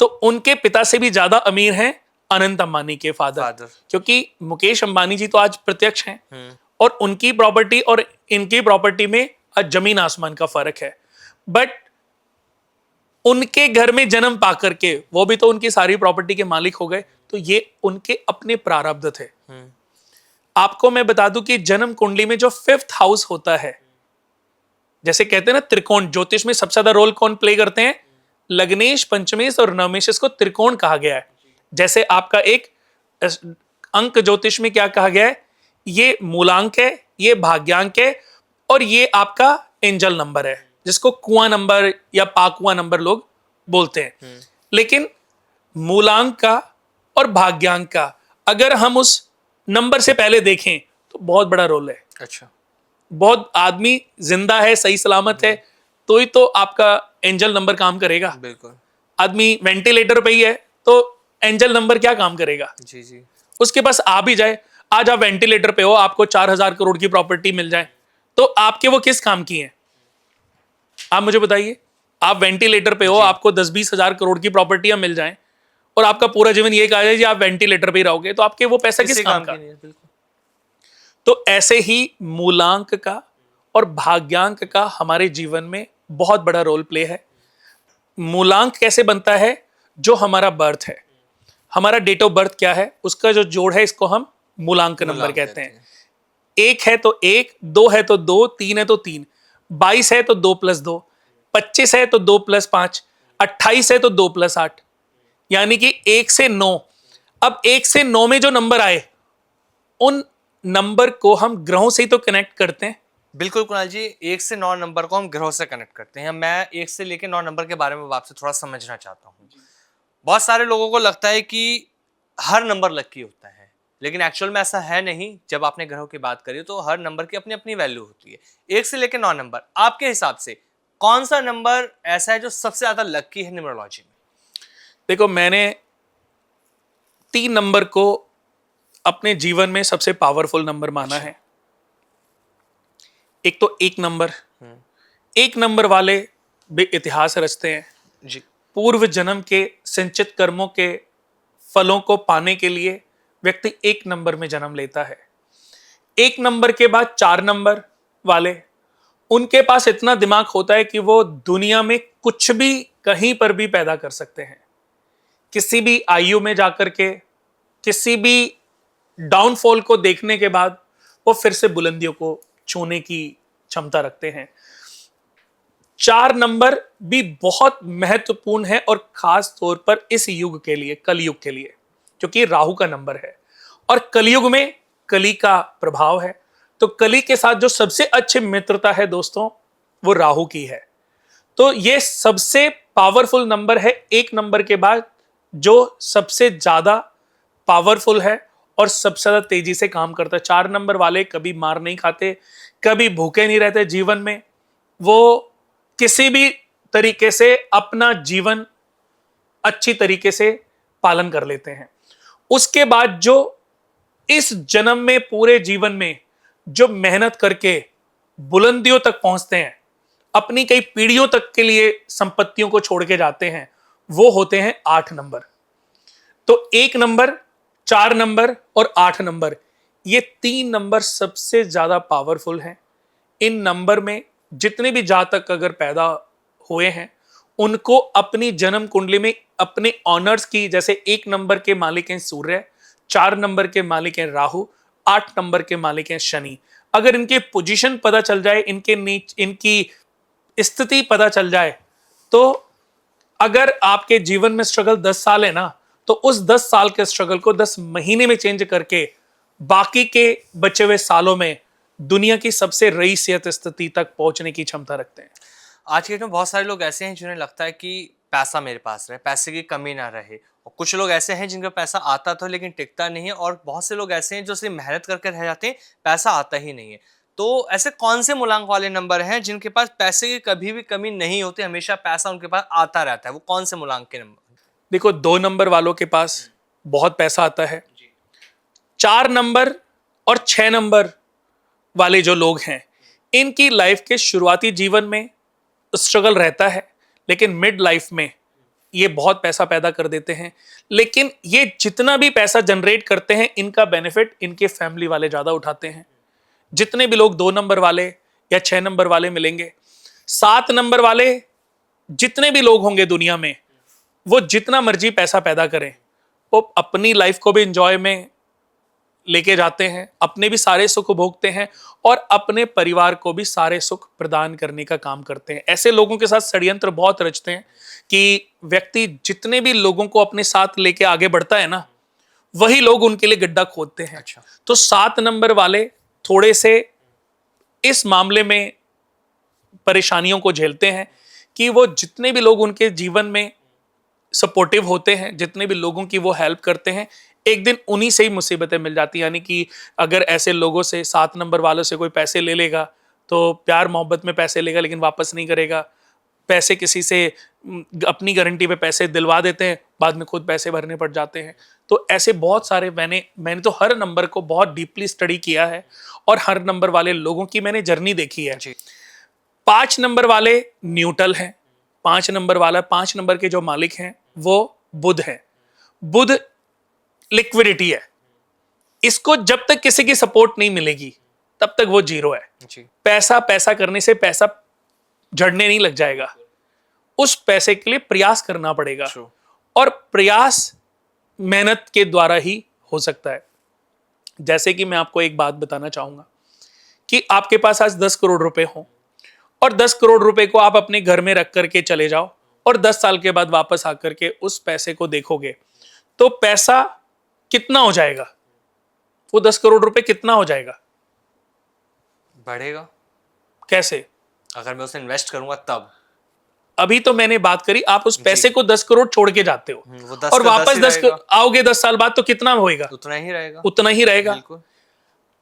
तो उनके पिता से भी ज्यादा अमीर हैं अनंत अंबानी के फादर, फादर। क्योंकि मुकेश अंबानी जी तो आज प्रत्यक्ष हैं, हम्म। और उनकी प्रॉपर्टी और इनकी प्रॉपर्टी में आज जमीन आसमान का फर्क है। बट उनके घर में जन्म पा करके वो भी तो उनकी सारी प्रॉपर्टी के मालिक हो गए, तो ये उनके अपने प्रारब्ध थे। आपको मैं बता दूं कि जन्म कुंडली में जो 5th हाउस होता है, जैसे कहते हैं ना त्रिकोण, ज्योतिष में सबसे ज्यादा रोल कौन प्ले करते हैं? लग्नेश, पंचमेश और नवमेश, इसको त्रिकोण कहा गया है। जैसे आपका एक अंक ज्योतिष में क्या कहा गया है? ये मूलांक है, ये भाग्यांक है, और ये आपका एंजल नंबर है, जिसको कुआं नंबर या पाकुआ नंबर लोग बोलते हैं। लेकिन मूलांक का और भाग्यांक का अगर हम उस नंबर से पहले देखें तो बहुत बड़ा रोल है। अच्छा। बहुत आदमी जिंदा है, सही सलामत है, तो ही तो आपका एंजल नंबर काम करेगा। बिल्कुल। आदमी वेंटिलेटर पे ही है तो एंजल नंबर क्या काम करेगा? जी जी। उसके पास आ भी जाए, आज आप वेंटिलेटर पे हो, आपको 4,000 करोड़ की प्रॉपर्टी मिल जाए, तो आपके वो किस काम की है? आप मुझे बताइए। आप वेंटिलेटर पे हो, आपको 10-20 हजार करोड़ की प्रॉपर्टियां मिल जाएं, और आपका पूरा जीवन ये कहा जाए कि आप वेंटिलेटर पे ही रहोगे, तो आपके वो पैसा किस काम का? नहीं है, बिल्कुल। तो ऐसे ही मूलांक का और भाग्यांक का हमारे जीवन में बहुत बड़ा रोल प्ले है। मूलांक कैसे बनता है? जो हमारा बर्थ है, हमारा डेट ऑफ बर्थ क्या है, उसका जो जोड़ है, इसको हम मूलांक नंबर कहते हैं। 1 है तो 1, 2 है तो 2, 3 है तो 3, 22 है तो 2 + 2, 25 है तो 2 + 5, 28 है तो 2 + 8, यानी कि 1 से 9। अब 1 से 9 में जो नंबर आए, उन नंबर को हम ग्रहों से ही तो कनेक्ट करते हैं। बिल्कुल कुणाल जी, 1 से 9 नंबर को हम ग्रहों से कनेक्ट करते हैं। मैं 1 से लेकर 9 नंबर के बारे में आपसे थोड़ा समझना चाहता हूँ। बहुत सारे लोगों को लगता है कि हर नंबर लकी होता है, लेकिन एक्चुअल में ऐसा है नहीं। जब आपने ग्रहों की बात करी तो हर नंबर की अपनी अपनी वैल्यू होती है। 1 से लेकर 9 नंबर, आपके हिसाब से कौन सा नंबर ऐसा है जो सबसे ज्यादा लकी है न्यूमरोलॉजी में? देखो, मैंने 3 नंबर को अपने जीवन में सबसे पावरफुल नंबर माना है। एक तो 1 नंबर, 1 नंबर वाले भी इतिहास रचते हैं जी। पूर्व जन्म के संचित कर्मों के फलों को पाने के लिए व्यक्ति 1 नंबर में जन्म लेता है। 1 नंबर के बाद 4 नंबर वाले, उनके पास इतना दिमाग होता है कि वो दुनिया में कुछ भी कहीं पर भी पैदा कर सकते हैं। किसी भी आयु में जाकर के, किसी भी डाउनफॉल को देखने के बाद वो फिर से बुलंदियों को छूने की क्षमता रखते हैं। 4 नंबर भी बहुत महत्वपूर्ण है, और खास तौर पर इस युग के लिए, कलयुग के लिए, क्योंकि राहु का नंबर है और कलयुग में कली का प्रभाव है। तो कली के साथ जो सबसे अच्छी मित्रता है दोस्तों, वो राहु की है। तो ये सबसे पावरफुल नंबर है 1 नंबर के बाद, जो सबसे ज्यादा पावरफुल है और सबसे ज्यादा तेजी से काम करता है। 4 नंबर वाले कभी मार नहीं खाते, कभी भूखे नहीं रहते जीवन में। वो किसी भी तरीके से अपना जीवन अच्छी तरीके से पालन कर लेते हैं। उसके बाद जो इस जन्म में पूरे जीवन में जो मेहनत करके बुलंदियों तक पहुंचते हैं, अपनी कई पीढ़ियों तक के लिए संपत्तियों को छोड़ के जाते हैं, वो होते हैं 8 नंबर। तो 1 नंबर, 4 नंबर और 8 नंबर, ये 3 नंबर सबसे ज्यादा पावरफुल हैं। इन नंबर में जितने भी जातक अगर पैदा हुए हैं उनको अपनी जन्म कुंडली में अपने ऑनर्स की, जैसे 1 नंबर के मालिक हैं सूर्य, 4 नंबर के मालिक हैं राहु, 8 नंबर के मालिक हैं शनि, अगर इनके पोजीशन पता चल जाए, इनकी स्थिति पता चल जाए, तो अगर आपके जीवन में स्ट्रगल 10 साल है ना, तो उस 10 साल के स्ट्रगल को 10 महीने में चेंज करके बाकी के बचे हुए सालों में दुनिया की सबसे रईसियत स्थिति तक पहुंचने की क्षमता रखते हैं। आज के डेट में बहुत सारे लोग ऐसे हैं जिन्हें लगता है कि पैसा मेरे पास रहे, पैसे की कमी ना रहे, और कुछ लोग ऐसे हैं जिनका पैसा आता तो लेकिन टिकता नहीं है, और बहुत से लोग ऐसे हैं जो सिर्फ मेहनत करके रह जाते हैं, पैसा आता ही नहीं है। तो ऐसे कौन से मूलांक वाले नंबर हैं जिनके पास पैसे की कभी भी कमी नहीं होती, हमेशा पैसा उनके पास आता रहता है, वो कौन से मूलांक के नंबर? देखो, 2 नंबर वालों के पास बहुत पैसा आता है। 4 नंबर और 6 नंबर वाले जो लोग हैं, इनकी लाइफ के शुरुआती जीवन में स्ट्रगल रहता है, लेकिन मिड लाइफ में ये बहुत पैसा पैदा कर देते हैं। लेकिन ये जितना भी पैसा जनरेट करते हैं, इनका बेनिफिट इनके फैमिली वाले ज्यादा उठाते हैं। जितने भी लोग 2 नंबर वाले या 6 नंबर वाले मिलेंगे, 7 नंबर वाले जितने भी लोग होंगे दुनिया में, वो जितना मर्जी पैसा पैदा करें, वो अपनी लाइफ को भी इंजॉय में लेके जाते हैं, अपने भी सारे सुख भोगते हैं और अपने परिवार को भी सारे सुख प्रदान करने का काम करते हैं। ऐसे लोगों के साथ षड्यंत्र बहुत रचते हैं कि व्यक्ति जितने भी लोगों को अपने साथ लेके आगे बढ़ता है ना, वही लोग उनके लिए गड्ढा खोदते हैं। अच्छा। तो 7 नंबर वाले थोड़े से इस मामले में परेशानियों को झेलते हैं कि वो जितने भी लोग उनके जीवन में सपोर्टिव होते हैं, जितने भी लोगों की वो हेल्प करते हैं, एक दिन उन्हीं से ही मुसीबतें मिल जाती हैं। यानी कि अगर ऐसे लोगों से, 7 नंबर वालों से कोई पैसे ले लेगा तो प्यार मोहब्बत में पैसे लेगा लेकिन वापस नहीं करेगा। पैसे किसी से अपनी गारंटी पे पैसे दिलवा देते हैं, बाद में खुद पैसे भरने पड़ जाते हैं। तो ऐसे बहुत सारे मैंने तो हर नंबर को बहुत डीपली स्टडी किया है और हर नंबर वाले लोगों की मैंने जर्नी देखी है। 5 नंबर वाले न्यूट्रल हैं। 5 नंबर के जो मालिक हैं वो बुध है। बुध लिक्विडिटी है। इसको जब तक किसी की सपोर्ट नहीं मिलेगी तब तक वो जीरो है। पैसा पैसा करने से पैसा झड़ने नहीं लग जाएगा, उस पैसे के लिए प्रयास करना पड़ेगा। और प्रयास मेहनत के द्वारा ही हो सकता है। जैसे कि मैं आपको एक बात बताना चाहूंगा कि आपके पास आज 10 करोड़ रुपए हो और 10 करोड़ रुपए को आप अपने घर में रख करके चले जाओ और 10 साल के बाद वापस आकर के उस पैसे को देखोगे तो पैसा कितना हो जाएगा? वो 10 करोड़ रुपए कितना हो जाएगा? बढ़ेगा। कैसे? अगर मैं उसे इन्वेस्ट करूंगा तब। अभी तो मैंने बात करी, आप उस पैसे को 10 करोड़ छोड़ के जाते हो वो 10 और का वापस 10 ही आओगे 10 साल बाद तो कितना होएगा? उतना ही रहेगा। उतना ही रहेगा। बिल्कुल।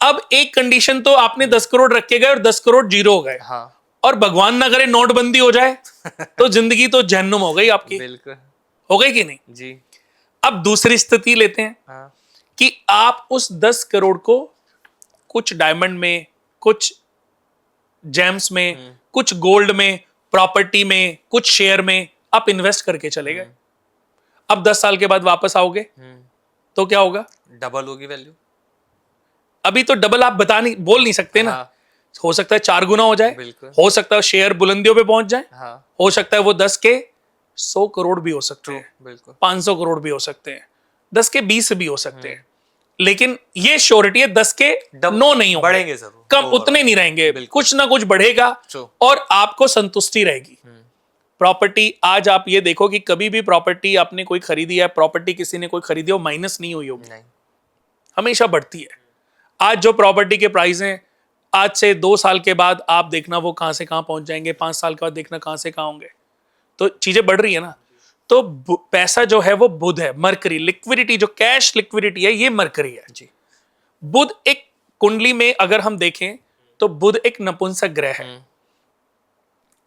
अब एक कंडीशन तो आपने 10 करोड़ रखे गए और 10 करोड़ जीरो हो गए। हाँ। और भगवान ना करे नोटबंदी हो जाए तो जिंदगी तो जहन्नुम हो गई आपकी। बिल्कुल। हो गई कि नहीं जी। अब दूसरी स्थिति लेते हैं। हाँ। कि आप उस 10 करोड़ को कुछ डायमंड में, कुछ जेम्स में, कुछ गोल्ड में, प्रॉपर्टी में, कुछ शेयर में आप इन्वेस्ट करके चले गए। अब 10 साल के बाद वापस आओगे तो क्या होगा? डबल होगी वैल्यू। अभी तो डबल आप बोल नहीं सकते ना। हाँ। हो सकता है 4 गुना हो जाए, बिल्कुल। हो सकता है शेयर बुलंदियों पे पहुंच जाए, हाँ। हो सकता है वो 10 के 100 करोड़ भी हो सकते हैं, बिल्कुल। 500 करोड़ भी हो सकते हैं, 10 के 20 भी हो सकते हैं। लेकिन ये श्योरिटी है 10 के 9 नहीं होंगे, बढ़ेंगे जरूर, कम उतने नहीं रहेंगे, कुछ ना कुछ बढ़ेगा और आपको संतुष्टि रहेगी। प्रॉपर्टी, आज आप ये देखो कि कभी भी प्रॉपर्टी आपने कोई खरीदी है, प्रॉपर्टी किसी ने कोई खरीदी हो, माइनस नहीं हुई होगी, हमेशा बढ़ती है। आज जो प्रॉपर्टी के प्राइस हैं, आज से 2 साल के बाद आप देखना वो कहां से कहां पहुंच जाएंगे, 5 साल के बाद देखना कहां से कहां होंगे। तो चीजें बढ़ रही है ना। तो पैसा जो है वो बुध है, मरकरी, लिक्विडिटी, जो कैश लिक्विडिटी है ये मरकरी है जी। बुध एक कुंडली में अगर हम देखें तो बुध एक नपुंसक ग्रह है।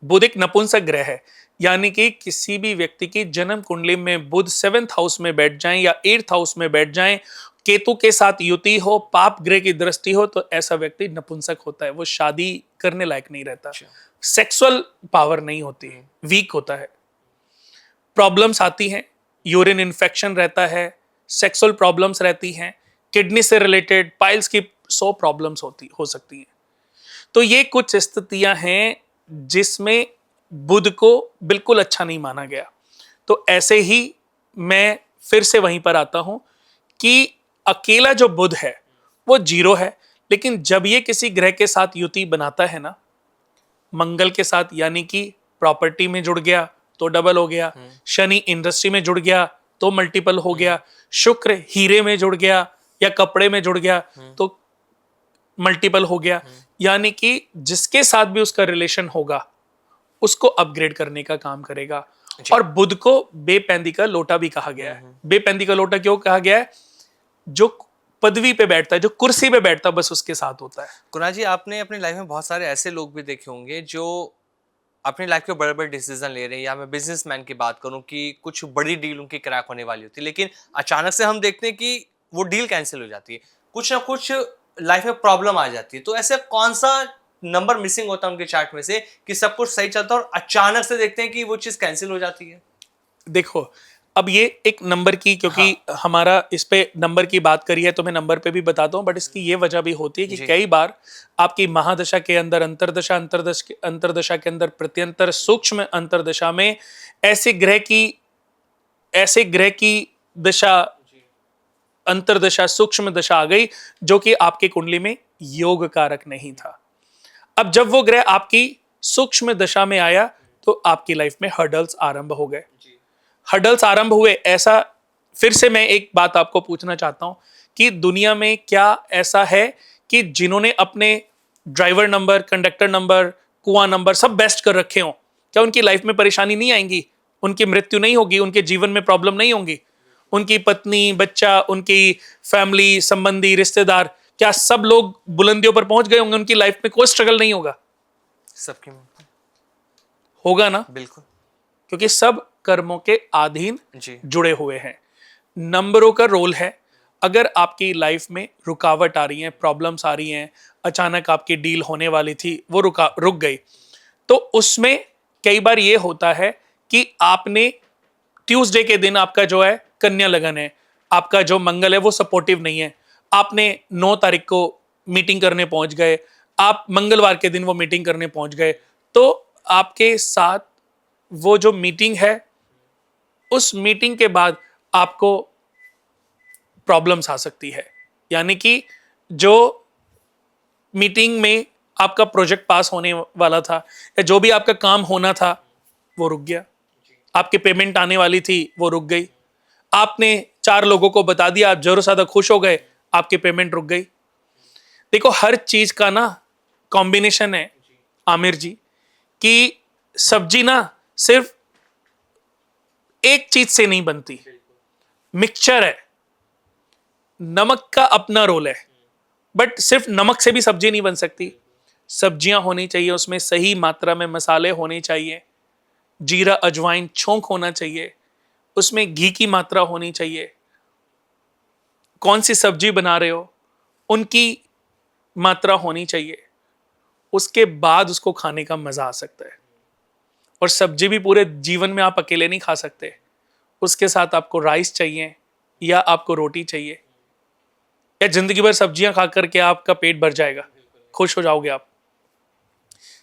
बुध एक नपुंसक ग्रह है, यानी कि किसी भी व्यक्ति की जन्म कुंडली में बुध 7th हाउस में बैठ जाएं या 8th हाउस में बैठ जाएं, केतु के साथ युति हो, पाप ग्रह की दृष्टि हो, तो ऐसा व्यक्ति नपुंसक होता है। वो शादी करने लायक नहीं रहता, सेक्सुअल पावर नहीं होती, वीक होता है, प्रॉब्लम्स आती हैं, यूरिन इन्फेक्शन रहता है, सेक्सुअल प्रॉब्लम्स रहती हैं, किडनी से रिलेटेड, पाइल्स की 100 प्रॉब्लम्स हो सकती हैं। तो ये कुछ स्थितियां हैं जिसमें बुध को बिल्कुल अच्छा नहीं माना गया। तो ऐसे ही मैं फिर से वहीं पर आता हूं कि अकेला जो बुध है वो जीरो है, लेकिन जब ये किसी ग्रह के साथ युति बनाता है ना, मंगल के साथ, यानी कि प्रॉपर्टी में जुड़ गया तो डबल हो गया, शनि इंडस्ट्री में जुड़ गया तो मल्टीपल हो गया, शुक्र हीरे में जुड़ गया या कपड़े में जुड़ गया तो मल्टीपल हो गया, यानी कि जिसके साथ भी उसका रिलेशन होगा उसको अपग्रेड करने का काम करेगा। और बुध को बेपैंदी का लोटा भी कहा गया है। बेपैंदी का लोटा क्यों कहा गया है? जो पदवी पे बैठता है, जो कुर्सी पे बैठता है, बस उसके साथ होता है। कुणाल जी, आपने अपनी लाइफ में बहुत सारे ऐसे लोग भी देखे होंगे जो अपनी लाइफ के बड़े बड़े डिसीजन ले रहे हैं, या मैं बिजनेसमैन की बात करूं कि कुछ बड़ी डील उनकी क्रैक होने वाली होती है, लेकिन अचानक से हम देखते हैं कि वो डील कैंसिल हो जाती है, कुछ ना कुछ लाइफ में प्रॉब्लम आ जाती है। तो ऐसे कौन सा नंबर मिसिंग होता है उनके चार्ट में से कि सब कुछ सही चलता है और अचानक से देखते हैं कि वो चीज कैंसिल हो जाती है? देखो, अब ये एक नंबर की, क्योंकि हमारा इस पे नंबर की बात करी है तो मैं नंबर पे भी बताता हूँ, बट इसकी ये वजह भी होती है कि कई बार आपकी महादशा के अंदर, अंतरदशा के अंदर, प्रत्यंतर सूक्ष्म अंतरदशा में ऐसे ग्रह की दशा, अंतरदशा, सूक्ष्म दशा आ गई जो कि आपके कुंडली में योग कारक नहीं था। अब जब वो ग्रह आपकी सूक्ष्म दशा में आया तो आपकी लाइफ में हर्डल्स आरंभ हो गए। हर्डल्स आरंभ हुए, ऐसा फिर से मैं एक बात आपको पूछना चाहता हूं कि दुनिया में क्या ऐसा है कि जिन्होंने अपने ड्राइवर नंबर, कंडक्टर नंबर, कुआं नंबर सब बेस्ट कर रखे हों, क्या उनकी लाइफ में परेशानी नहीं आएंगी? उनकी मृत्यु नहीं होगी? उनके जीवन में प्रॉब्लम नहीं होंगी? उनकी पत्नी, बच्चा, उनकी फैमिली, संबंधी, रिश्तेदार, क्या सब लोग बुलंदियों पर पहुंच गए होंगे? उनकी लाइफ में कोई स्ट्रगल नहीं होगा? सबकी होगा ना? बिल्कुल, क्योंकि सब कर्मों के अधीन जी। जुड़े हुए हैं। नंबरों का रोल है। अगर आपकी लाइफ में रुकावट आ रही है, प्रॉब्लम्स आ रही हैं, अचानक आपकी डील होने वाली थी वो रुक गई, तो उसमें कई बार ये होता है कि आपने ट्यूसडे के दिन, आपका जो है कन्या लगन है, आपका जो मंगल है वो सपोर्टिव नहीं है, आपने 9 तारीख को मीटिंग करने पहुंच गए, आप मंगलवार के दिन वो मीटिंग करने पहुंच गए, तो आपके साथ वो जो मीटिंग है, उस मीटिंग के बाद आपको प्रॉब्लम्स आ सकती है। यानी कि जो मीटिंग में आपका प्रोजेक्ट पास होने वाला था या जो भी आपका काम होना था वो रुक गया, आपकी पेमेंट आने वाली थी वो रुक गई, आपने 4 लोगों को बता दिया, आप जरूर ज्यादा खुश हो गए, आपकी पेमेंट रुक गई। देखो, हर चीज का ना कॉम्बिनेशन है आमिर जी, कि सब्जी ना सिर्फ एक चीज से नहीं बनती, मिक्सचर है। नमक का अपना रोल है, बट सिर्फ नमक से भी सब्जी नहीं बन सकती। सब्जियां होनी चाहिए, उसमें सही मात्रा में मसाले होने चाहिए, जीरा, अजवाइन, छौंक होना चाहिए, उसमें घी की मात्रा होनी चाहिए। कौन सी सब्जी बना रहे हो उनकी मात्रा होनी चाहिए, उसके बाद उसको खाने का मजा आ सकता है। और सब्जी भी पूरे जीवन में आप अकेले नहीं खा सकते, उसके साथ आपको राइस चाहिए या आपको रोटी चाहिए, या जिंदगी भर सब्जियां खा करके आपका पेट भर जाएगा, खुश हो जाओगे आप?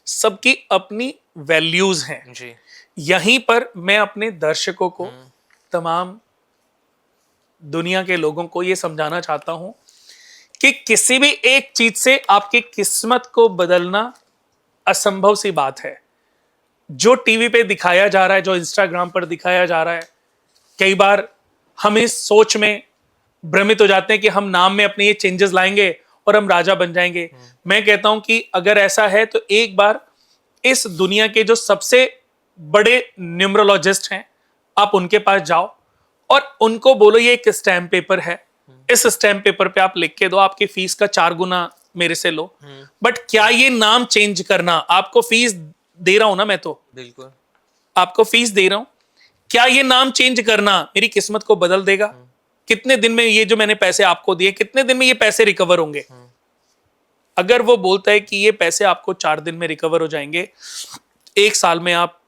सबकी अपनी वैल्यूज हैं जी। यहीं पर मैं अपने दर्शकों को, तमाम दुनिया के लोगों को यह समझाना चाहता हूं कि किसी भी एक चीज से आपकी किस्मत को बदलना असंभव सी बात है। जो टीवी पे दिखाया जा रहा है, जो इंस्टाग्राम पर दिखाया जा रहा है, कई बार हम इस सोच में भ्रमित हो जाते हैं कि हम नाम में अपने ये चेंजेस लाएंगे और हम राजा बन जाएंगे। मैं कहता हूं कि अगर ऐसा है तो एक बार इस दुनिया के जो सबसे बड़े न्यूमरोलॉजिस्ट हैं, आप उनके पास जाओ और उनको बोलो ये एक स्टैम्प पेपर है, इस स्टैम्प पेपर पे आप लिख के दो, आपकी फीस का 4 गुना मेरे से लो। बट क्या ये नाम चेंज करना, आपको फीस दे रहा हूं ना, मैं तो बिल्कुल आपको फीस दे रहा हूं, क्या ये नाम चेंज करना मेरी किस्मत को बदल देगा? कितने दिन में ये जो मैंने पैसे आपको दिए, कितने दिन में ये पैसे रिकवर होंगे? अगर वो बोलता है कि ये पैसे आपको 4 दिन में रिकवर हो जाएंगे, 1 साल में आप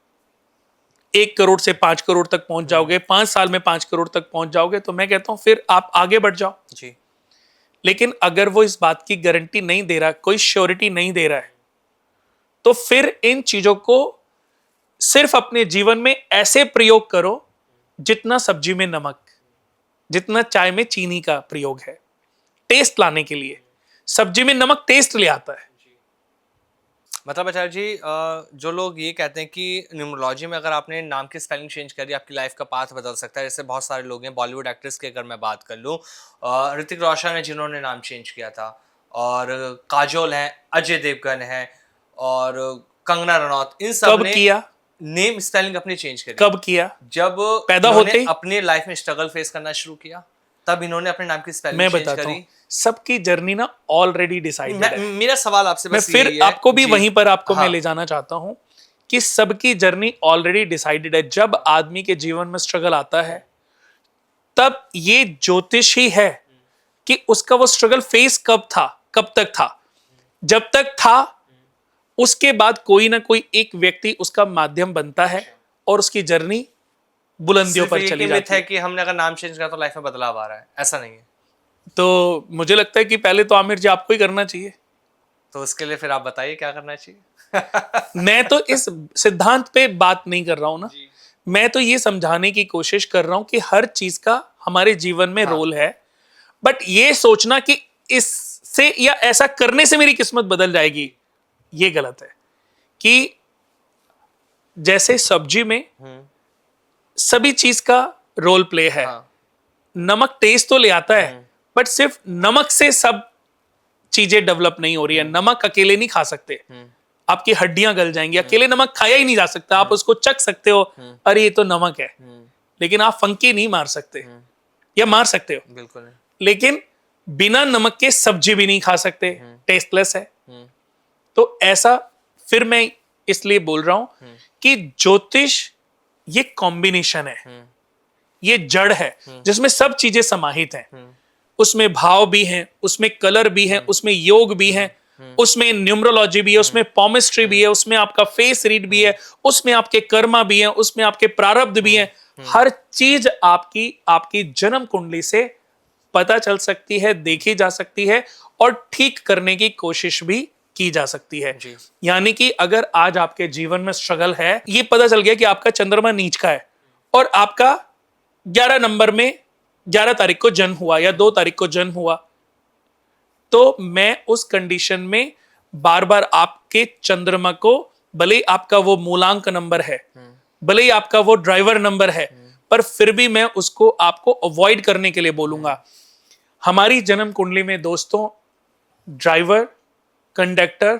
1 करोड़ से 5 करोड़ तक पहुंच जाओगे, 5 साल में 5 करोड़ तक पहुंच जाओगे, तो मैं कहता हूं फिर आप आगे बढ़ जाओ। जी। लेकिन अगर वो इस बात की गारंटी नहीं दे रहा, कोई श्योरिटी नहीं दे रहा है, तो फिर इन चीजों को सिर्फ अपने जीवन में ऐसे प्रयोग करो जितना सब्जी में नमक, जितना चाय में चीनी का प्रयोग है, टेस्ट लाने के लिए। सब्जी में नमक टेस्ट ले आता है। मतलब आचार्य जी, जो लोग ये कहते हैं कि न्यूमरोलॉजी में अगर आपने नाम की स्पेलिंग चेंज करी आपकी लाइफ का पाथ बदल सकता है, जैसे बहुत सारे लोग हैं बॉलीवुड एक्ट्रेस की अगर मैं बात कर लूँ, ऋतिक रोशन है जिन्होंने नाम चेंज किया था, और काजोल हैं, अजय देवगन है, और कंगना रनौत, इन सब कब ने किया? नेम स्पेलिंग अपनी चेंज करी। कब किया? जब पैदा इन्होंने होते ही? अपने लाइफ में स्ट्रगल फेस करना शुरू किया तब इन्होंने अपने नाम की स्पेलिंग मैं चेंज बताता हूं, करी। सबकी जर्नी ना ऑलरेडी डिसाइडेड है। मेरा सवाल आपसे मैं बस फिर यही है आपको भी जी। वहीं पर आपको मैं हाँ। ले जाना चाहता हूं कि सबकी जर्नी ऑलरेडी डिसाइडेड है। जब आदमी के जीवन में स्ट्रगल आता है तब ये ज्योतिष ही है कि उसका वो स्ट्रगल फेस कब था, कब तक था। जब तक था उसके बाद कोई ना कोई एक व्यक्ति उसका माध्यम बनता है और उसकी जर्नी बुलंदियों सिर्फ पर ये चली कि मिथ जाती है है। कि हमने अगर नाम चेंज करा तो लाइफ में बदलाव आ रहा है, ऐसा नहीं है। तो मुझे लगता है कि पहले तो आमिर जी आपको ही करना चाहिए। तो उसके लिए फिर आप बताइए क्या करना चाहिए। मैं तो इस सिद्धांत पे बात नहीं कर रहा हूं ना, मैं तो ये समझाने की कोशिश कर रहा हूं कि हर चीज का हमारे जीवन में हाँ। रोल है। बट ये सोचना कि इससे या ऐसा करने से मेरी किस्मत बदल जाएगी, ये गलत है। कि जैसे सब्जी में सभी चीज का रोल प्ले है। हाँ। नमक टेस्ट तो ले आता है, बट सिर्फ नमक से सब चीजें डेवलप नहीं हो रही है। नमक अकेले नहीं खा सकते, आपकी हड्डियां गल जाएंगी। अकेले नमक खाया ही नहीं जा सकता। आप उसको चख सकते हो, अरे ये तो नमक है, लेकिन आप फंकी नहीं मार सकते, या मार सकते हो बिल्कुल नहीं। लेकिन बिना नमक के सब्जी भी नहीं खा सकते, टेस्टलेस है। तो ऐसा फिर मैं इसलिए बोल रहा हूं कि ज्योतिष ये कॉम्बिनेशन है, ये जड़ है जिसमें सब चीजें समाहित हैं। उसमें भाव भी हैं, उसमें कलर भी है, उसमें योग भी है, उसमें न्यूमरोलॉजी भी है, उसमें पॉमिस्ट्री भी है, उसमें आपका फेस रीड भी है, उसमें आपके कर्मा भी है, उसमें आपके प्रारब्ध भी है। हर चीज आपकी आपकी जन्म कुंडली से पता चल सकती है, देखी जा सकती है और ठीक करने की कोशिश भी की जा सकती है। यानी कि अगर आज आपके जीवन में स्ट्रगल है, ये पता चल गया कि आपका चंद्रमा नीच का है और आपका 11 नंबर में 11 तारीख को जन्म हुआ या 2 तारीख को जन्म हुआ, तो मैं उस कंडीशन में बार बार आपके चंद्रमा को, भले ही आपका वो मूलांक नंबर है, भले ही आपका वो ड्राइवर नंबर है, पर फिर भी मैं उसको आपको अवॉइड करने के लिए बोलूंगा। हमारी जन्म कुंडली में दोस्तों ड्राइवर, कंडक्टर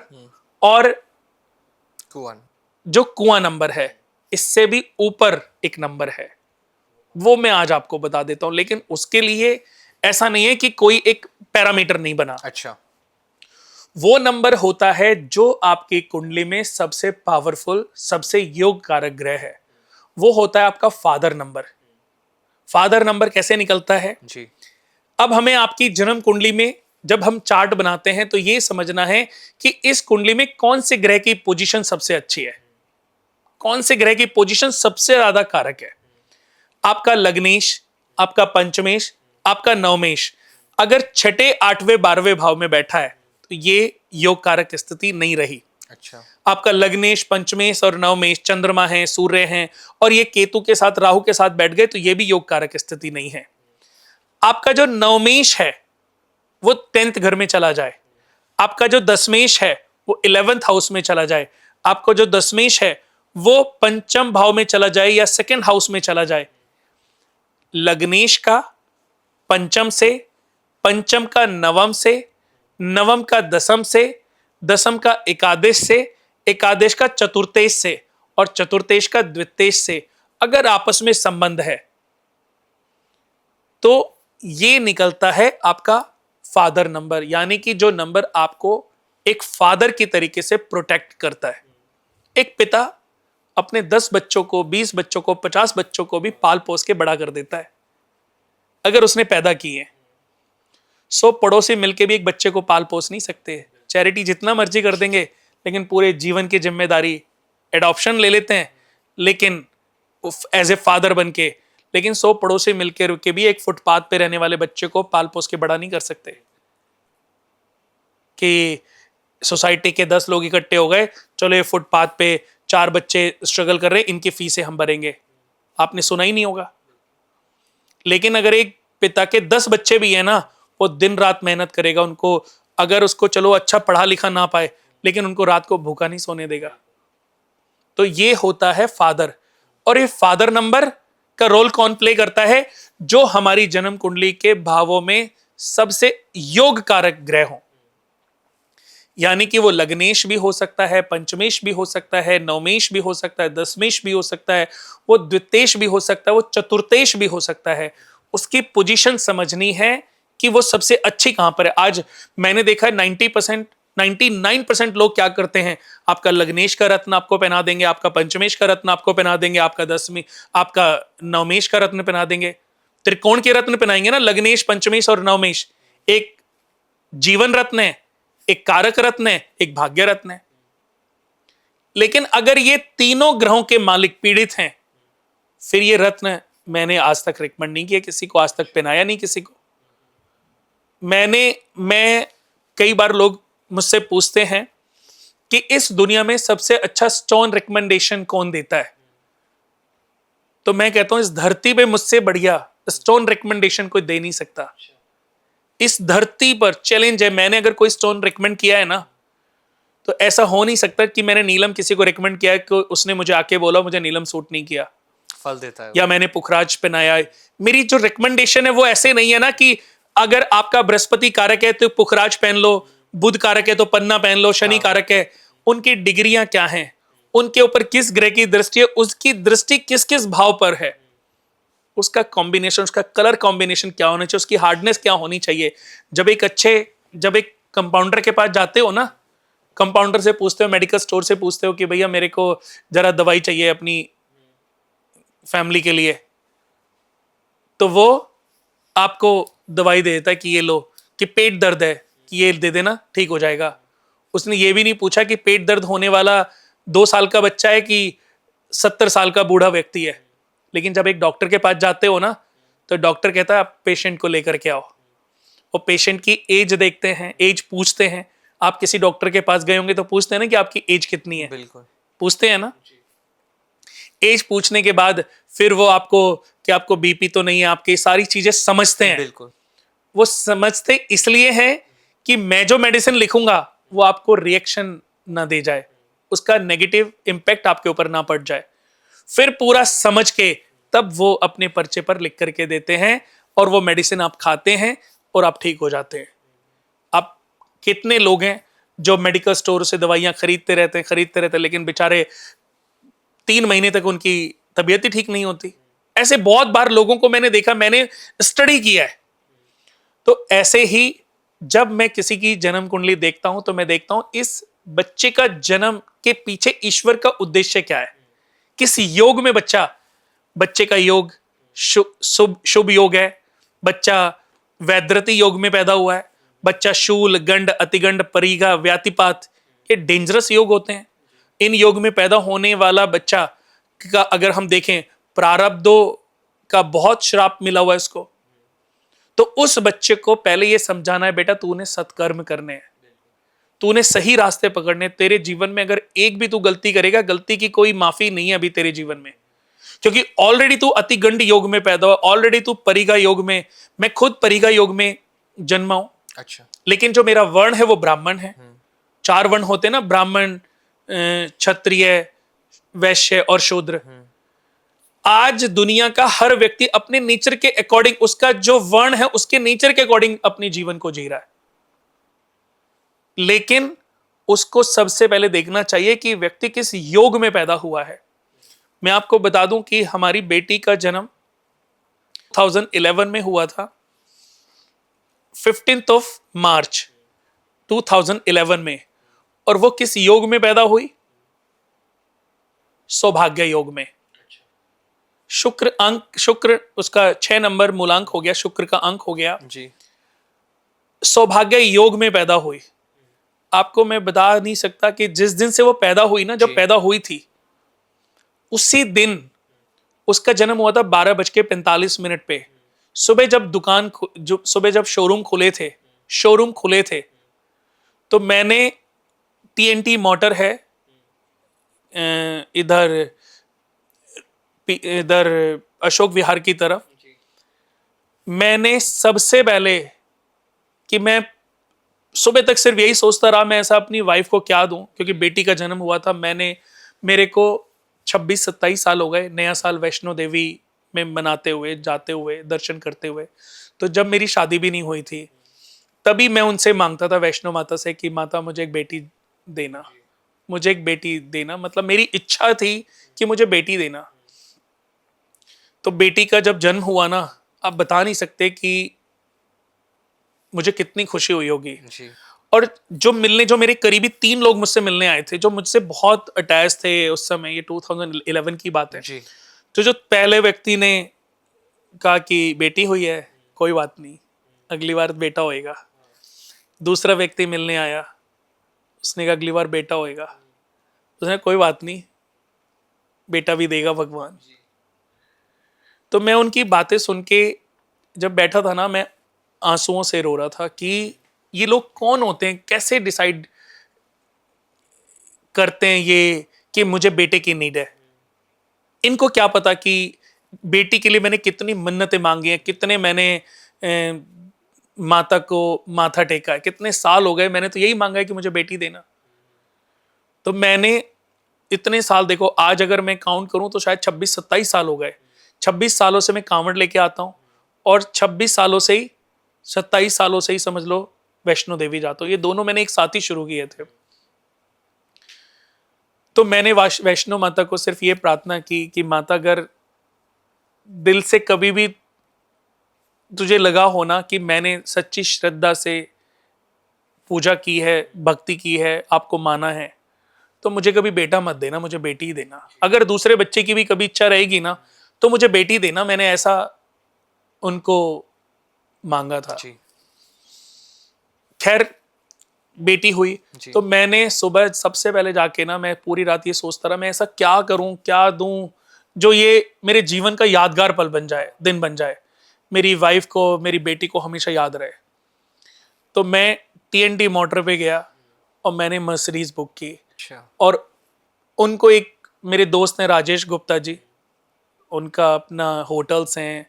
और कुआं, जो कुआं नंबर है, इससे भी ऊपर एक नंबर है, वो मैं आज आपको बता देता हूं। लेकिन उसके लिए ऐसा नहीं है कि कोई एक पैरामीटर नहीं बना। अच्छा। वो नंबर होता है जो आपकी कुंडली में सबसे पावरफुल, सबसे योग कारक ग्रह है, वो होता है आपका फादर नंबर। फादर नंबर कैसे निकलता है जी। अब हमें आपकी जन्म कुंडली में जब हम चार्ट बनाते हैं तो ये समझना है कि इस कुंडली में कौन से ग्रह की पोजीशन सबसे अच्छी है, कौन से ग्रह की पोजीशन सबसे ज्यादा कारक है। आपका लग्नेश, आपका पंचमेश, आपका नवमेश अगर छठे, आठवें, 12वें भाव में बैठा है तो ये योग कारक स्थिति नहीं रही। अच्छा। आपका लग्नेश, पंचमेश और नवमेश चंद्रमा है, सूर्य हैं और ये केतु के साथ, राहु के साथ बैठ गए तो ये भी योग कारक स्थिति नहीं है। आपका जो नवमेश है वो 10th घर में चला जाए, आपका जो दशमेश है वो 11th हाउस में चला जाए, आपका जो दशमेश है वो पंचम भाव में चला जाए या सेकंड हाउस में चला जाए, लग्नेश का पंचम से, पंचम का नवम से, नवम का दसम से, दसम का एकादश से, एकादश का चतुर्थेश से और चतुर्थेश का द्वितीयेश से अगर आपस में संबंध है तो ये निकलता है आपका फादर नंबर। यानी कि जो नंबर आपको एक फादर की तरीके से प्रोटेक्ट करता है। एक पिता अपने 10 बच्चों को, 20 बच्चों को, 50 बच्चों को भी पाल पोस के बड़ा कर देता है अगर उसने पैदा किए। 100 पड़ोसी मिलके भी एक बच्चे को पाल पोस नहीं सकते। चैरिटी जितना मर्जी कर देंगे लेकिन पूरे जीवन की जिम्मेदारी एडॉप्शन ले लेते हैं, लेकिन एज ए फादर बन के, लेकिन 100 पड़ोसी मिलकर के भी एक फुटपाथ पे रहने वाले बच्चे को पाल पोस के बड़ा नहीं कर सकते। कि सोसाइटी के 10 लोग इकट्ठे हो गए, चलो ये फुटपाथ पे 4 बच्चे स्ट्रगल कर रहे हैं, इनकी फीसें हम भरेंगे। आपने सुना ही नहीं होगा। लेकिन अगर एक पिता के 10 बच्चे भी है ना, वो दिन रात मेहनत करेगा उनको, अगर उसको चलो अच्छा पढ़ा लिखा ना पाए, लेकिन उनको रात को भूखा नहीं सोने देगा। तो ये होता है फादर। और ये फादर नंबर का रोल कौन प्ले करता है? जो हमारी जन्म कुंडली के भावों में सबसे योग कारक ग्रह हो, यानी कि वो लग्नेश भी हो सकता है, पंचमेश भी हो सकता है, नवमेश भी हो सकता है, दसमेश भी हो सकता है, वो द्वितेश भी हो सकता है, वो चतुर्थेश भी हो सकता है। उसकी पोजीशन समझनी है कि वो सबसे अच्छी कहां पर है। आज मैंने देखा है 90% 99% लोग क्या करते हैं, आपका लग्नेश का रत्न आपको पहना देंगे, आपका पंचमेश का रत्न आपको पहना देंगे, आपका दसवीं आपका नवमेश का रत्न पहना देंगे। त्रिकोण के रत्न पहनाएंगे ना, लग्नेश पंचमेश और नवमेश। एक जीवन रत्न है, एक कारक रत्न है, एक भाग्य रत्न है। लेकिन अगर ये तीनों ग्रहों के मालिक पीड़ित हैं, फिर ये रत्न मैंने आज तक रिकमेंड नहीं किया किसी को, आज तक पहनाया नहीं किसी को। मैं कई बार लोग मुझसे पूछते हैं कि इस दुनिया में सबसे अच्छा स्टोन रिकमेंडेशन कौन देता है, तो मैं कहता हूं इस धरती पे मुझसे बढ़िया स्टोन रिकमेंडेशन कोई दे नहीं सकता। इस धरती पर चैलेंज है, मैंने अगर कोई स्टोन रिकमेंड किया है ना, तो ऐसा हो नहीं सकता कि मैंने नीलम किसी को रिकमेंड किया है कि उसने मुझे आके बोला मुझे नीलम सूट नहीं किया, फल देता है या मैंने पुखराज पहनाया है। मेरी जो रिकमेंडेशन है वो ऐसे नहीं है ना कि अगर आपका बृहस्पति कारक है तो पुखराज पहन लो, बुध कारक है तो पन्ना पहन लो, शनि कारक है, उनकी डिग्रियां क्या हैं, उनके ऊपर किस ग्रह की दृष्टि है, उसकी दृष्टि किस किस भाव पर है, उसका कॉम्बिनेशन, उसका कलर कॉम्बिनेशन क्या होना चाहिए, उसकी हार्डनेस क्या होनी चाहिए। जब एक कंपाउंडर के पास जाते हो ना, कंपाउंडर से पूछते हो, मेडिकल स्टोर से पूछते हो कि भैया मेरे को जरा दवाई चाहिए अपनी फैमिली के लिए, तो वो आपको दवाई दे देता है कि ये लो, कि पेट दर्द है कि ये दे देना ठीक हो जाएगा। उसने ये भी नहीं पूछा कि पेट दर्द होने वाला 2 साल का बच्चा है कि 70 साल का बूढ़ा व्यक्ति है। लेकिन जब एक डॉक्टर के पास जाते हो ना, तो डॉक्टर कहता है आप पेशेंट को लेकर के आओ, वो पेशेंट की एज देखते हैं, एज पूछते हैं। आप किसी डॉक्टर के पास गए होंगे तो पूछते हैं ना कि आपकी एज कितनी है, बिल्कुल पूछते हैं ना। एज पूछने के बाद फिर वो आपको कि आपको बीपी तो नहीं है, आपकी सारी चीजें समझते हैं। बिल्कुल वो समझते इसलिए है कि मैं जो मेडिसिन लिखूंगा वो आपको रिएक्शन ना दे जाए, उसका नेगेटिव इंपैक्ट आपके ऊपर ना पड़ जाए। फिर पूरा समझ के तब वो अपने पर्चे पर लिख करके देते हैं, और वो मेडिसिन आप खाते हैं और आप ठीक हो जाते हैं। अब कितने लोग हैं जो मेडिकल स्टोर से दवाइयां खरीदते रहते हैं, लेकिन बेचारे 3 महीने तक उनकी तबीयत ही ठीक नहीं होती। ऐसे बहुत बार लोगों को मैंने देखा, मैंने स्टडी किया है। तो ऐसे ही जब मैं किसी की जन्म कुंडली देखता हूं, तो मैं देखता हूं इस बच्चे का जन्म के पीछे ईश्वर का उद्देश्य क्या है, किस योग में बच्चे का योग शुभ योग है, बच्चा वैद्रती योग में पैदा हुआ है, बच्चा शूल गंड अतिगंड परिगा व्यातिपात, ये डेंजरस योग होते हैं। इन योग में पैदा होने वाला बच्चा का अगर हम देखें, प्रारब्धों का बहुत श्राप मिला हुआ है इसको, तो उस बच्चे को पहले ये समझाना है बेटा तूने सत्कर्म करने हैं, तूने सही रास्ते पकड़ने। तेरे जीवन में अगर एक भी तू गलती करेगा, गलती की कोई माफी नहीं है अभी तेरे जीवन में, क्योंकि ऑलरेडी तू अतिगंड योग में पैदा हुआ, ऑलरेडी तू परिगा योग में, मैं खुद परिगा योग में जन्मा हूं। अच्छा, लेकिन जो मेरा वर्ण है वो ब्राह्मण है। 4 वर्ण होते हैं ना, ब्राह्मण, क्षत्रिय, वैश्य और शूद्र। आज दुनिया का हर व्यक्ति अपने नेचर के अकॉर्डिंग, उसका जो वर्ण है उसके नेचर के अकॉर्डिंग अपने जीवन को जी रहा है। लेकिन उसको सबसे पहले देखना चाहिए कि व्यक्ति किस योग में पैदा हुआ है। मैं आपको बता दूं कि हमारी बेटी का जन्म 2011 में हुआ था, 15th ऑफ मार्च 2011 में। और वो किस योग में पैदा हुई? सौभाग्य योग में। शुक्र उसका 6 नंबर मूलांक हो गया, शुक्र का अंक हो गया जी। सौभाग्य योग में पैदा हुई। आपको मैं बता नहीं सकता कि जिस दिन से वो पैदा हुई ना, जब पैदा हुई थी उसी दिन उसका जन्म हुआ था 12:45 पे। सुबह जब शोरूम खुले थे, तो मैंने TNT मोटर है इधर इधर अशोक विहार की तरफ। मैंने सबसे पहले कि मैं सुबह तक सिर्फ यही सोचता रहा मैं ऐसा अपनी वाइफ को क्या दूं, क्योंकि बेटी का जन्म हुआ था। मेरे को 26-27 साल हो गए नया साल वैष्णो देवी में मनाते हुए, जाते हुए, दर्शन करते हुए। तो जब मेरी शादी भी नहीं हुई थी तभी मैं उनसे मांगता था वैष्णो माता से कि माता मुझे एक बेटी देना, मुझे एक बेटी देना। मतलब मेरी इच्छा थी कि मुझे बेटी देना। तो बेटी का जब जन्म हुआ ना, आप बता नहीं सकते कि मुझे कितनी खुशी हुई होगी। जी। और जो मेरे करीबी 3 लोग मुझसे मिलने आए थे, जो मुझसे बहुत अटैच थे उस समय, ये 2011 की बात है। जी। तो जो पहले व्यक्ति ने कहा कि बेटी हुई है, कोई बात नहीं, अगली बार बेटा होएगा। दूसरा व्यक्ति मिलने आया, उसने कहा अगली बार बेटा होएगा। उसने कोई बात नहीं, बेटा भी देगा भगवान। तो मैं उनकी बातें सुन के जब बैठा था ना, मैं आंसुओं से रो रहा था कि ये लोग कौन होते हैं, कैसे डिसाइड करते हैं ये कि मुझे बेटे की नीड है। इनको क्या पता कि बेटी के लिए मैंने कितनी मन्नतें मांगी हैं, कितने मैंने माता को माथा टेका है, कितने साल हो गए मैंने तो यही मांगा है कि मुझे बेटी देना। तो मैंने इतने साल, देखो आज अगर मैं काउंट करूं तो शायद 26-27 साल हो गए। 26 सालों से मैं कांवड़ लेके आता हूं और 26 सालों से ही 27 सालों से ही समझ लो वैष्णो देवी जाता हूं। ये दोनों मैंने एक साथ ही शुरू किए थे। तो मैंने वैष्णो माता को सिर्फ ये प्रार्थना की कि माता अगर दिल से कभी भी तुझे लगा होना कि मैंने सच्ची श्रद्धा से पूजा की है, भक्ति की है, आपको माना है, तो मुझे कभी बेटा मत देना, मुझे बेटी ही देना। अगर दूसरे बच्चे की भी कभी इच्छा रहेगी ना तो मुझे बेटी देना। मैंने ऐसा उनको मांगा था। जी। खैर बेटी हुई। जी। तो मैंने सुबह सबसे पहले जाके ना, मैं पूरी रात ये सोचता रहा मैं ऐसा क्या करूं, क्या दूं जो ये मेरे जीवन का यादगार पल बन जाए, दिन बन जाए, मेरी वाइफ को, मेरी बेटी को हमेशा याद रहे। तो मैं TNT मोटर पे गया और मैंने मर्सिडीज बुक की। अच्छा। और उनको, एक मेरे दोस्त हैं राजेश गुप्ता जी, उनका अपना होटल्स हैं,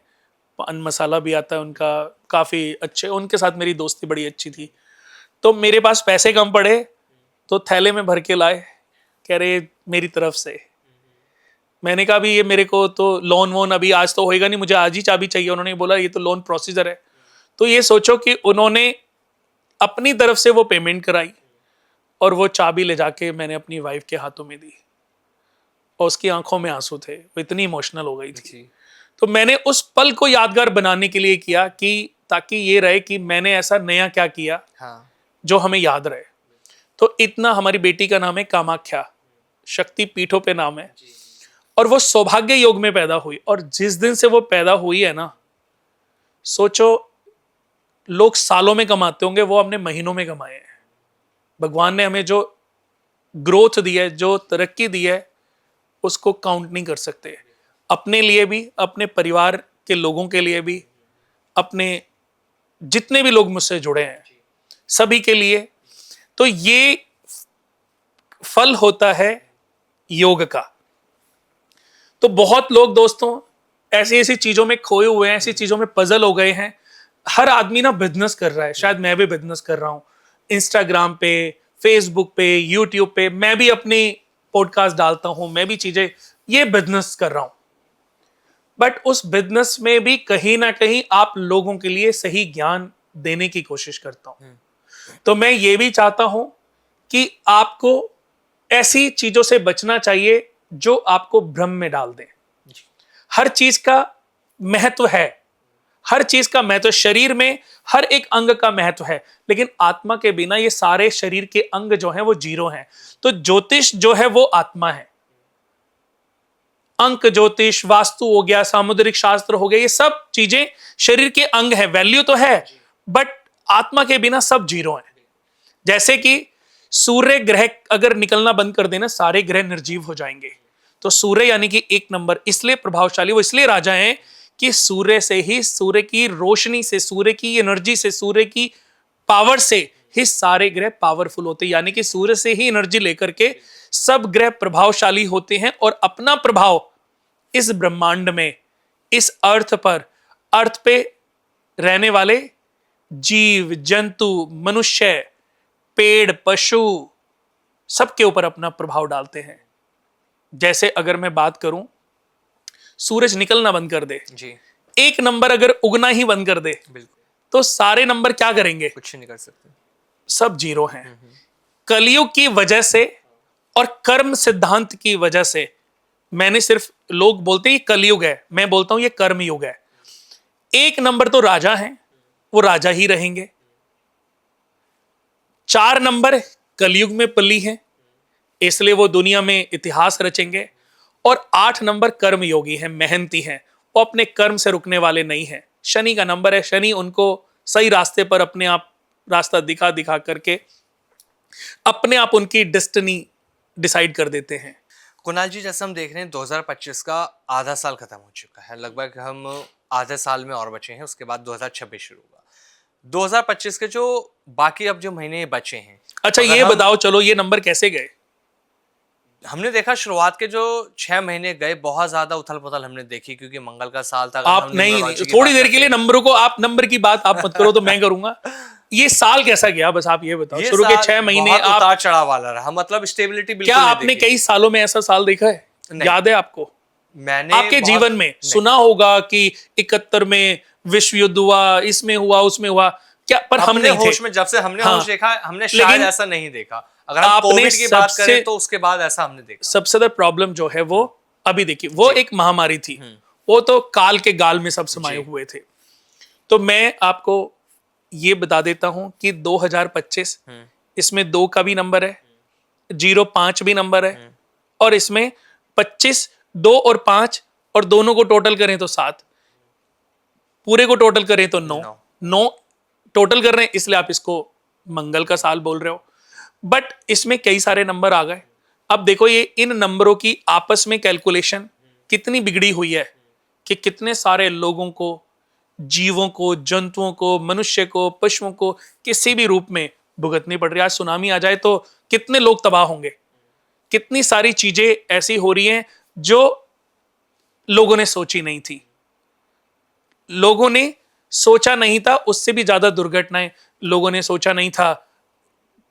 पान मसाला भी आता है उनका, काफ़ी अच्छे, उनके साथ मेरी दोस्ती बड़ी अच्छी थी। तो मेरे पास पैसे कम पड़े तो थैले में भर के लाए, कह रहे मेरी तरफ से। मैंने कहा भी ये मेरे को तो लोन वोन अभी आज तो होएगा नहीं, मुझे आज ही चाबी चाहिए। उन्होंने बोला ये तो लोन प्रोसीजर है। तो ये सोचो कि उन्होंने अपनी तरफ से वो पेमेंट कराई और वो चाबी ले जाके मैंने अपनी वाइफ के हाथों में दी और उसकी आंखों में आंसू थे, वो इतनी इमोशनल हो गई थी। जी। तो मैंने उस पल को यादगार बनाने के लिए किया कि ताकि ये रहे कि मैंने ऐसा नया क्या किया हाँ। जो हमें याद रहे। तो इतना, हमारी बेटी का नाम है कामाख्या, शक्ति पीठों पे नाम है, और वो सौभाग्य योग में पैदा हुई। और जिस दिन से वो पैदा हुई है ना, सोचो लोग सालों में कमाते होंगे, वो हमने महीनों में कमाए हैं। भगवान ने हमें जो ग्रोथ दी है, जो तरक्की दी है, उसको काउंट नहीं कर सकते। अपने लिए भी, अपने परिवार के लोगों के लिए भी, अपने जितने भी लोग मुझसे जुड़े हैं सभी के लिए। तो ये फल होता है योग का। तो बहुत लोग दोस्तों ऐसी ऐसी चीजों में खोए हुए हैं, ऐसी चीजों में पजल हो गए हैं। हर आदमी ना बिजनेस कर रहा है, शायद मैं भी बिजनेस कर रहा हूं, इंस्टाग्राम पे, फेसबुक पे, यूट्यूब पे मैं भी अपनी पॉडकास्ट डालता हूं, मैं भी चीजें, ये बिजनेस कर रहा हूं। बट उस बिजनेस में भी कहीं ना कहीं आप लोगों के लिए सही ज्ञान देने की कोशिश करता हूं। तो मैं ये भी चाहता हूं कि आपको ऐसी चीजों से बचना चाहिए जो आपको भ्रम में डाल दें। हर चीज का महत्व है, हर चीज का महत्व, शरीर में हर एक अंग का महत्व है, लेकिन आत्मा के बिना ये सारे शरीर के अंग जो हैं वो जीरो हैं। तो ज्योतिष जो है वो आत्मा है। अंक ज्योतिष, वास्तु हो गया, सामुद्रिक शास्त्र हो गया, ये सब चीजें शरीर के अंग है, वैल्यू तो है, बट आत्मा के बिना सब जीरो है। जैसे कि सूर्य ग्रह अगर निकलना बंद कर देना, सारे ग्रह निर्जीव हो जाएंगे। तो सूर्य यानी कि 1 नंबर इसलिए प्रभावशाली, वो इसलिए राजा हैं कि सूर्य से ही, सूर्य की रोशनी से, सूर्य की एनर्जी से, सूर्य की पावर से ही सारे ग्रह पावरफुल होते हैं, यानी कि सूर्य से ही एनर्जी लेकर के सब ग्रह प्रभावशाली होते हैं और अपना प्रभाव इस ब्रह्मांड में, इस अर्थ पे रहने वाले जीव जंतु, मनुष्य, पेड़, पशु, सबके ऊपर अपना प्रभाव डालते हैं। जैसे अगर मैं बात करूं, सूरज निकलना बंद कर दे, जी, एक नंबर अगर उगना ही बंद कर दे, बिल्कुल तो सारे नंबर क्या करेंगे? कुछ नहीं कर सकते। सब जीरो हैं। कलयुग की वजह से और कर्म सिद्धांत की वजह से, मैंने सिर्फ, लोग बोलते हैं ये कलयुग है, मैं बोलता हूं ये कर्म युग है। एक नंबर तो राजा हैं, वो राजा ही रहेंगे। 4 नंबर कलयुग में पली हैं, इसलिए वो दुनिया में इतिहास रचेंगे। और 8 नंबर कर्म योगी हैं, मेहनती हैं, वो अपने कर्म से रुकने वाले नहीं हैं। शनि का नंबर है, शनि उनको सही रास्ते पर अपने आप रास्ता दिखा दिखा करके अपने आप उनकी डेस्टिनी डिसाइड कर देते हैं। कुणाल जी, जैसे हम देख रहे हैं 2025 का आधा साल खत्म हो चुका है, लगभग हम आधे साल में और बचे हैं, उसके बाद 2026 शुरू होगा। 2025 के जो बाकी अब जो महीने बचे हैं, अच्छा अगर ये हम- बताओ, चलो ये नंबर कैसे गए? हमने देखा शुरुआत के जो 6 महीने गए बहुत ज्यादा उथल पुथल हमने देखी, क्योंकि मंगल का साल था। अगर आप हम नहीं न्यूमरोलॉजी की थोड़ी बात देर करते के लिए हैं, नंबरों को, आप नंबर की बात आप मत करो तो मैं करूंगा। ये साल कैसा गया, बस आप ये बताओ। ये शुरू के साल 6 महीने बहुत आप, उतार चढ़ाव वाला रहा, मतलब स्टेबिलिटी क्या बिल्कुल नहीं आपने देखी। कई सालों में ऐसा साल देखा है? नहीं। याद है आपको? मैंने आपके बहुत- जीवन में नहीं। सुना होगा कि 71 में विश्व युद्ध हुआ, इसमें हुआ, उसमें हुआ, क्या? पर हम अपने नहीं थे। होश में, जब से हमने हाँ। होश देखा, हमने लेकिन शायद ऐसा नहीं देखा। अगर हम आपने कोविड की बात सबसे- करें तो उसके बाद ऐसा हमने देखा। सबसे ज्यादा प्रॉब्लम जो है वो अभी देखिए, वो जी। एक महामारी थी, वो तो काल के गाल में सब समाये जी। हुए थे। तो मैं आपको ये बता देता हूं कि 2025 इसमें 2 का भी नंबर है, 05 भी नंबर है, और इसमें 25, 2 और 5, और दोनों को टोटल करें तो 7, पूरे को टोटल करें तो 9। 9 टोटल कर रहे हैं, इसलिए आप इसको मंगल का साल बोल रहे हो। बट इसमें कई सारे नंबर आ गए। अब देखो ये इन नंबरों की आपस में कैलकुलेशन कितनी बिगड़ी हुई है कि कितने सारे लोगों को, जीवों को, जंतुओं को, मनुष्य को, पशुओं को किसी भी रूप में भुगतनी पड़ रही है। आज सुनामी आ जाए तो कितने लोग तबाह होंगे। कितनी सारी चीजें ऐसी हो रही हैं जो लोगों ने सोची नहीं थी, लोगों ने सोचा नहीं था। उससे भी ज्यादा दुर्घटनाएं लोगों ने सोचा नहीं था।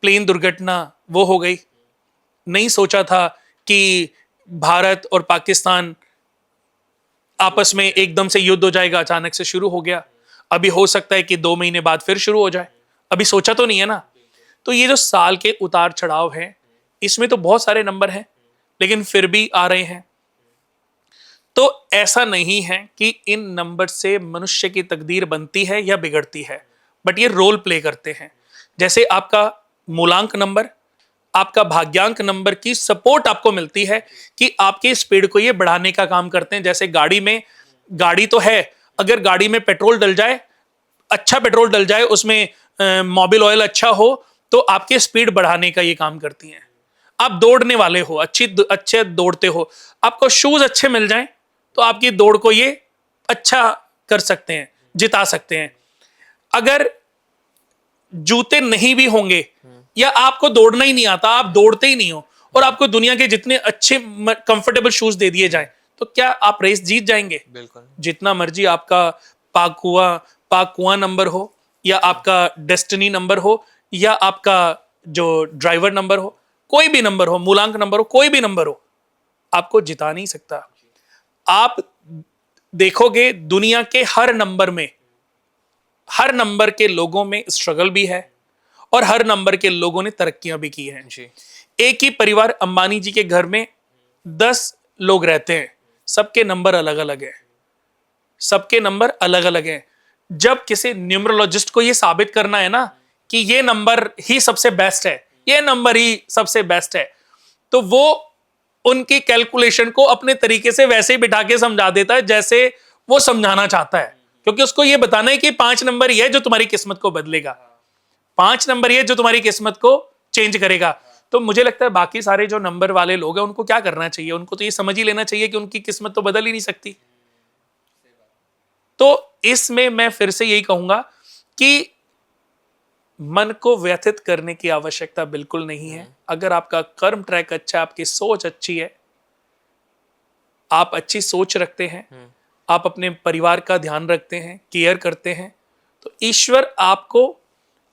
प्लेन दुर्घटना वो हो गई, नहीं सोचा था कि भारत और पाकिस्तान आपस में एकदम से युद्ध हो जाएगा, अचानक से शुरू हो गया। अभी हो सकता है कि 2 महीने बाद फिर शुरू हो जाए, अभी सोचा तो नहीं है ना। तो ये जो साल के उतार चढ़ाव हैं, इसमें तो बहुत सारे नंबर हैं, लेकिन फिर भी आ रहे हैं। तो ऐसा नहीं है कि इन नंबर से मनुष्य की तकदीर बनती है या बिगड़ती है, बट ये रोल प्ले करते हैं। जैसे आपका मूलांक नंबर, आपका भाग्यांक नंबर की सपोर्ट आपको मिलती है कि आपके स्पीड को ये बढ़ाने का काम करते हैं। जैसे गाड़ी में, गाड़ी तो है, अगर गाड़ी में पेट्रोल डल जाए, अच्छा पेट्रोल डल जाए, उसमें मोबिल ऑयल अच्छा हो, तो आपके स्पीड बढ़ाने का ये काम करती हैं। आप दौड़ने वाले हो, अच्छे दौड़ते हो, आपको शूज अच्छे मिल जाएं तो आपकी दौड़ को ये अच्छा कर सकते हैं, जिता सकते हैं। अगर जूते नहीं भी होंगे या आपको दौड़ना ही नहीं आता, आप दौड़ते ही नहीं हो, और आपको दुनिया के जितने अच्छे कंफर्टेबल शूज दे दिए जाएं, तो क्या आप रेस जीत जाएंगे? बिल्कुल। जितना मर्जी आपका पाक कुआं नंबर हो, या आपका डेस्टिनी नंबर हो, या आपका जो ड्राइवर नंबर हो, कोई भी नंबर हो, मूलांक नंबर हो, कोई भी नंबर हो, आपको जिता नहीं सकता। आप देखोगे दुनिया के हर नंबर में, हर नंबर के लोगों में स्ट्रगल भी है, और हर नंबर के लोगों ने तरक्कियां भी की हैं। जी। एक ही परिवार अंबानी जी के घर में 10 लोग रहते हैं, सबके नंबर अलग अलग हैं, सबके नंबर अलग अलग हैं। जब किसी न्यूमरोलॉजिस्ट को यह साबित करना है ना कि ये नंबर ही सबसे बेस्ट है, ये नंबर ही सबसे बेस्ट है, तो वो उनकी कैलकुलेशन को अपने तरीके से वैसे ही बिठा के समझा देता है जैसे वो समझाना चाहता है, क्योंकि उसको ये बताना है कि 5 नंबर ही है जो तुम्हारी किस्मत को बदलेगा, 5 नंबर ही है जो तुम्हारी किस्मत को चेंज करेगा। तो मुझे लगता है बाकी सारे जो नंबर वाले लोग हैं उनको क्या करना चाहिए, उनको तो ये समझ ही लेना चाहिए कि उनकी किस्मत तो बदल ही नहीं सकती। तो इसमें मैं फिर से यही कहूंगा कि मन को व्यथित करने की आवश्यकता बिल्कुल नहीं है। अगर आपका कर्म ट्रैक अच्छा है, आपकी सोच अच्छी है, आप अच्छी सोच रखते हैं, आप अपने परिवार का ध्यान रखते हैं, केयर करते हैं, तो ईश्वर आपको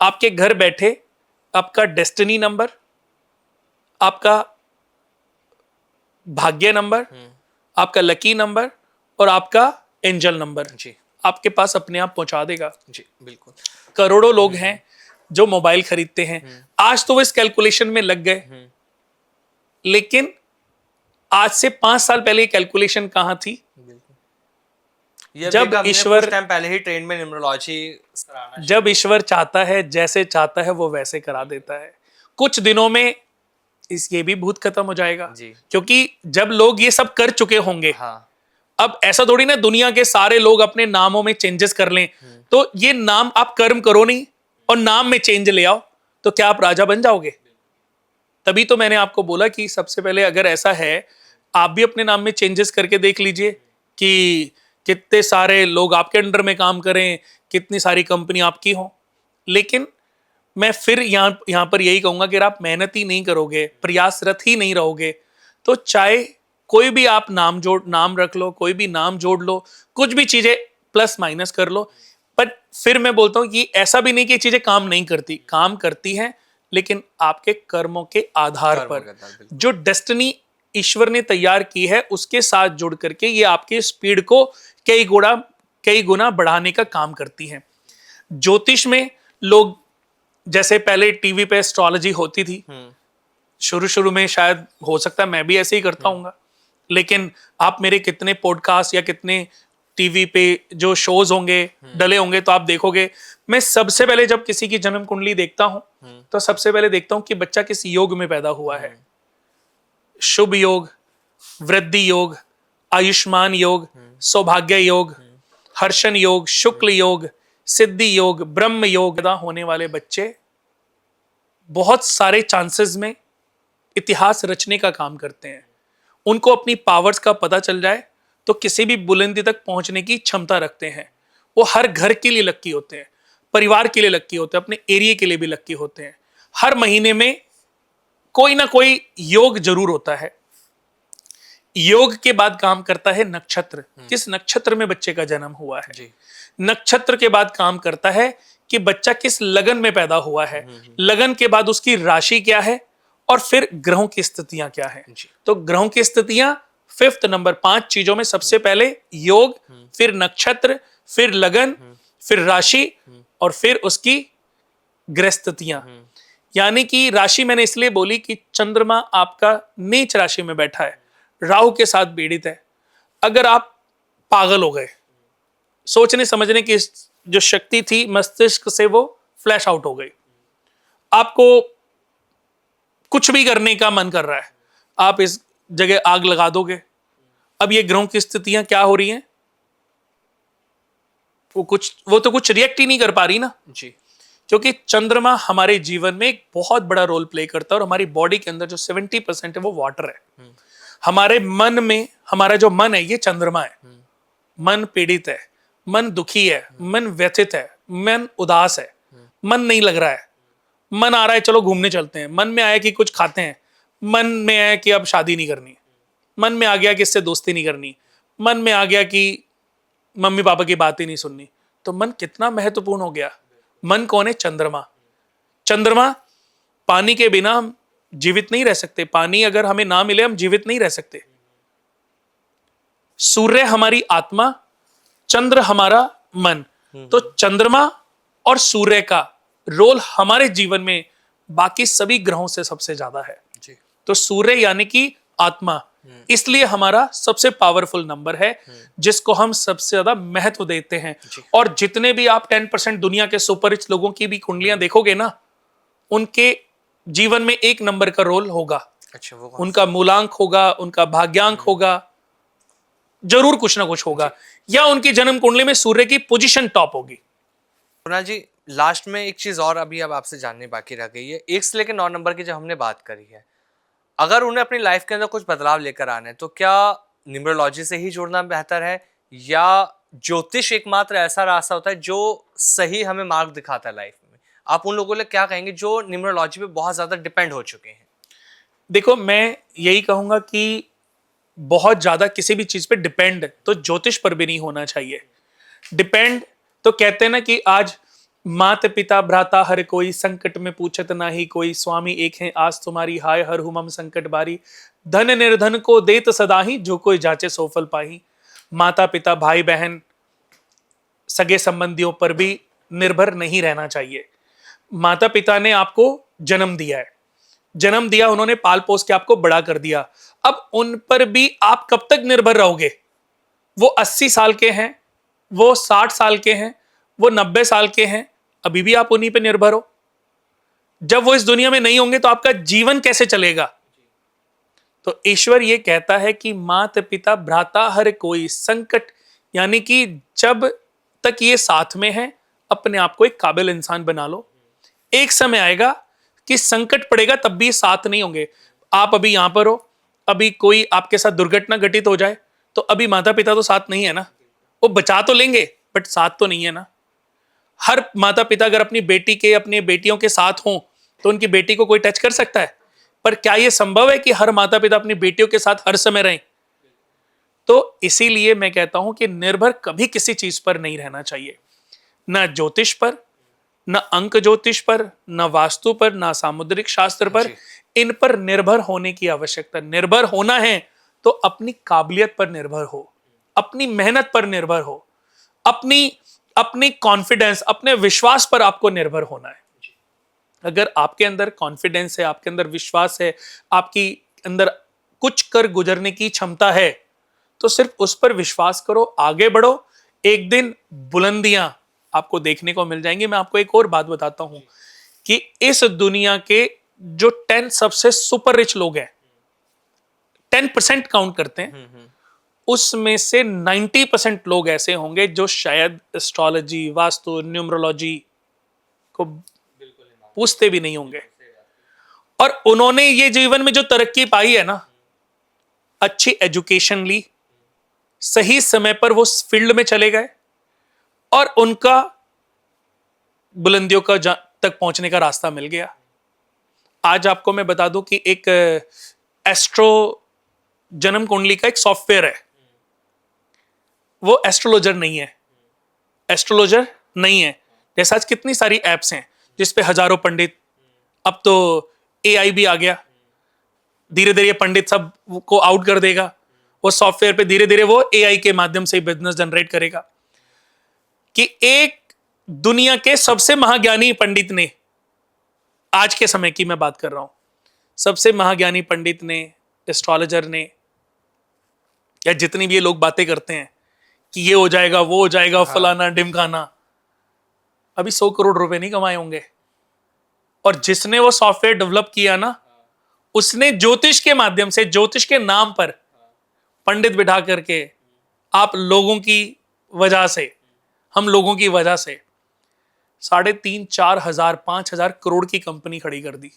आपके घर बैठे आपका डेस्टिनी नंबर, आपका भाग्य नंबर, आपका लकी नंबर और आपका एंजल नंबर जी आपके पास अपने आप पहुंचा देगा। जी बिल्कुल। करोड़ों लोग हैं जो मोबाइल खरीदते हैं, आज तो वो इस कैलकुलेशन में लग गए, लेकिन आज से 5 साल पहले ये कैलकुलेशन कहां थी? ये जब ईश्वर कुछ टाइम पहले ही ट्रेन में न्यूमरोलॉजी कराना जब ईश्वर चाहता है, जैसे चाहता है वो वैसे करा देता है। कुछ दिनों में ये भी भूत खत्म हो जाएगा, जी। क्योंकि जब लोग ये सब कर चुके होंगे, हाँ अब ऐसा थोड़ी ना दुनिया के सारे लोग अपने नामों में चेंजेस कर लें। तो ये नाम आप कर्म करो नहीं और नाम में चेंज ले आओ, तो क्या आप राजा बन जाओगे? तभी तो मैंने आपको बोला कि सबसे पहले अगर ऐसा है, आप भी अपने नाम में चेंजेस करके देख लीजिए कि कितने सारे लोग आपके अंडर में काम करें, कितनी सारी कंपनी आपकी हो। लेकिन मैं फिर यहाँ पर यही कहूंगा कि अगर आप मेहनत ही नहीं करोगे, प्रयासरत ही नहीं रहोगे, तो चाहे कोई भी आप नाम रख लो, कोई भी नाम जोड़ लो, कुछ भी चीजें प्लस माइनस कर लो, पर फिर मैं बोलता हूं कि ऐसा भी नहीं कि चीजें काम नहीं करती, काम करती हैं, लेकिन आपके कर्मों के आधार पर जो डेस्टिनी ईश्वर ने तैयार की है उसके साथ जुड़ करके ये आपकी स्पीड को कई गुना बढ़ाने का काम करती है। ज्योतिष में लोग, जैसे पहले टीवी पे एस्ट्रोलॉजी होती थी, शुरू शुरू में शायद हो सकता है मैं भी ऐसे ही करता हूँ, लेकिन आप मेरे कितने पॉडकास्ट या कितने टीवी पे जो शोज होंगे डले होंगे, तो आप देखोगे मैं सबसे पहले जब किसी की जन्म कुंडली देखता हूं, तो सबसे पहले देखता हूं कि बच्चा किस योग में पैदा हुआ है। शुभ योग, वृद्धि योग, आयुष्मान योग, सौभाग्य योग, हर्षण योग, शुक्ल योग, सिद्धि योग, ब्रह्म योग। पैदा होने वाले बच्चे बहुत सारे चांसेस में इतिहास रचने का काम करते हैं। उनको अपनी पावर्स का पता चल जाए तो किसी भी बुलंदी तक पहुंचने की क्षमता रखते हैं। वो हर घर के लिए लक्की होते हैं, परिवार के लिए लक्की होते हैं, अपने एरिया के लिए भी लक्की होते हैं। हर महीने में कोई ना कोई योग जरूर होता है। योग के बाद काम करता है नक्षत्र, किस नक्षत्र में बच्चे का जन्म हुआ है जी। नक्षत्र के बाद काम करता है कि बच्चा किस लगन में पैदा हुआ है, लगन के बाद उसकी राशि क्या है, और फिर ग्रहों की स्थितियां क्या है। तो ग्रहों की स्थितियां 5th नंबर, 5 चीजों में सबसे पहले योग, फिर नक्षत्र, फिर लगन, फिर राशि और फिर उसकी ग्रह स्थितियां। यानी कि राशि मैंने इसलिए बोली कि चंद्रमा आपका नीच राशि में बैठा है, राहु के साथ पीड़ित है। अगर आप पागल हो गए, सोचने समझने की जो शक्ति थी मस्तिष्क से वो फ्लैश आउट हो गई, आपको कुछ भी करने का मन कर रहा है, आप इस जगह आग लगा दोगे। अब ये ग्रहों की स्थितियां क्या हो रही हैं, वो तो कुछ रिएक्ट ही नहीं कर पा रही ना जी, क्योंकि चंद्रमा हमारे जीवन में एक बहुत बड़ा रोल प्ले करता है। और हमारी बॉडी के अंदर जो 70% है वो वाटर है। हमारे मन में, हमारा जो मन है ये चंद्रमा है। मन पीड़ित है, मन दुखी है, मन व्यथित है, मन उदास है, मन नहीं लग रहा है, मन आ रहा है चलो घूमने चलते हैं, मन में आया कि कुछ खाते हैं, मन में आया कि अब शादी नहीं करनी, मन में आ गया कि इससे दोस्ती नहीं करनी, मन में आ गया कि मम्मी पापा की बात ही नहीं सुननी। तो मन कितना महत्वपूर्ण हो गया। मन कौन है? चंद्रमा। चंद्रमा, पानी के बिना हम जीवित नहीं रह सकते, पानी अगर हमें ना मिले हम जीवित नहीं रह सकते। सूर्य हमारी आत्मा, चंद्र हमारा मन। तो चंद्रमा और सूर्य का रोल हमारे जीवन में बाकी सभी ग्रहों से सबसे ज्यादा है जी। तो सूर्य यानी कि आत्मा, इसलिए हमारा सबसे पावरफुल नंबर है, जिसको हम सबसे ज्यादा महत्व देते हैं। और जितने भी आप 10% दुनिया के सुपर रिच लोगों की भी कुंडलियां देखोगे ना, उनके जीवन में एक नंबर का रोल होगा। अच्छा, वो उनका मूलांक होगा, उनका भाग्यांक होगा, जरूर कुछ ना कुछ होगा, या उनकी जन्म कुंडली में सूर्य की पोजीशन टॉप होगी। कुणाल जी, लास्ट में एक चीज और अभी अब आपसे जानने बाकी रह गई है। 1 से लेकर 9 नंबर की जब हमने बात करी है, अगर उन्हें अपनी लाइफ के अंदर कुछ बदलाव लेकर आने, तो क्या न्यूमरोलॉजी से ही जुड़ना बेहतर है, या ज्योतिष एकमात्र ऐसा रास्ता होता है जो सही हमें मार्ग दिखाता है लाइफ में? आप उन लोगों के लिए क्या कहेंगे जो न्यूमरोलॉजी पे बहुत ज़्यादा डिपेंड हो चुके हैं? देखो, मैं यही कहूंगा कि बहुत ज्यादा किसी भी चीज पे डिपेंड तो ज्योतिष पर भी नहीं होना चाहिए। डिपेंड तो कहते हैं ना कि आज मात पिता भ्राता हर कोई, संकट में पूछत ना ही कोई, स्वामी एक है आस तुम्हारी, हाय हर हुमम संकट बारी, धन निर्धन को देत सदा ही, जो कोई जाचे सो फल पाही। माता पिता भाई बहन सगे संबंधियों पर भी निर्भर नहीं रहना चाहिए। माता पिता ने आपको जन्म दिया है, जन्म दिया, उन्होंने पाल पोस के आपको बड़ा कर दिया, अब उन पर भी आप कब तक निर्भर रहोगे? वो 80 साल के हैं, वो 60 साल के हैं, वो 90 साल के हैं, अभी भी आप उन्हीं पे निर्भर हो। जब वो इस दुनिया में नहीं होंगे तो आपका जीवन कैसे चलेगा? तो ईश्वर ये कहता है कि माता पिता भ्राता हर कोई, संकट यानी कि जब तक ये साथ में है अपने आप को एक काबिल इंसान बना लो। एक समय आएगा कि संकट पड़ेगा, तब भी साथ नहीं होंगे। आप अभी यहां पर हो, अभी कोई आपके साथ दुर्घटना घटित हो जाए तो अभी माता पिता तो साथ नहीं है ना, वो बचा तो लेंगे बट साथ तो नहीं है ना। हर माता पिता अगर अपनी बेटी के अपने बेटियों के साथ हों तो उनकी बेटी को कोई टच कर सकता है, पर क्या यह संभव है कि हर माता पिता अपनी बेटियों के साथ हर समय रहें? तो इसीलिए मैं कहता हूं कि निर्भर कभी किसी चीज पर नहीं रहना चाहिए, ना ज्योतिष पर, न अंक ज्योतिष पर, न वास्तु पर, न सामुद्रिक शास्त्र पर। इन पर निर्भर होने की आवश्यकता, निर्भर होना है तो अपनी काबिलियत पर निर्भर हो, अपनी मेहनत पर निर्भर हो, अपनी अपनी कॉन्फिडेंस, अपने विश्वास पर आपको निर्भर होना है। अगर आपके अंदर कॉन्फिडेंस है, आपके अंदर विश्वास है, आपकी अंदर कुछ कर गुजरने की क्षमता है, तो सिर्फ उस पर विश्वास करो, आगे बढ़ो, एक दिन बुलंदियां आपको देखने को मिल जाएंगी। मैं आपको एक और बात बताता हूं कि इस दुनिया के जो 10 सबसे सुपर रिच लोग हैं, 10% काउंट करते हैं, उसमें से 90% लोग ऐसे होंगे जो शायद एस्ट्रोलॉजी, वास्तु, न्यूमरोलॉजी को पूछते भी नहीं होंगे। और उन्होंने ये जीवन में जो तरक्की पाई है ना, अच्छी एजुकेशन ली, सही समय पर वो फील्ड में चले गए और उनका बुलंदियों का तक पहुंचने का रास्ता मिल गया। आज आपको मैं बता दूं कि एक एस्ट्रो जन्म कुंडली का एक सॉफ्टवेयर है, वो एस्ट्रोलॉजर नहीं है, एस्ट्रोलॉजर नहीं है। जैसे आज कितनी सारी एप्स हैं जिसपे हजारों पंडित, अब तो एआई भी आ गया, धीरे धीरे ये पंडित सब को आउट कर देगा, वो सॉफ्टवेयर पे धीरे धीरे वो एआई के माध्यम से बिजनेस जनरेट करेगा। कि एक दुनिया के सबसे महाज्ञानी पंडित ने, आज के समय की मैं बात कर रहा हूं, सबसे महाज्ञानी पंडित ने, एस्ट्रोलॉजर ने, या जितनी भी ये लोग बातें करते हैं कि ये हो जाएगा, वो हो जाएगा, फलाना ढिमकाना, अभी 100 करोड़ रुपए नहीं कमाए होंगे। और जिसने वो सॉफ्टवेयर डेवलप किया ना, उसने ज्योतिष के माध्यम से, ज्योतिष के नाम पर पंडित बिठा करके आप लोगों की वजह से, हम लोगों की वजह से 3,500, 4,000, 5,000 करोड़ की कंपनी खड़ी कर दी।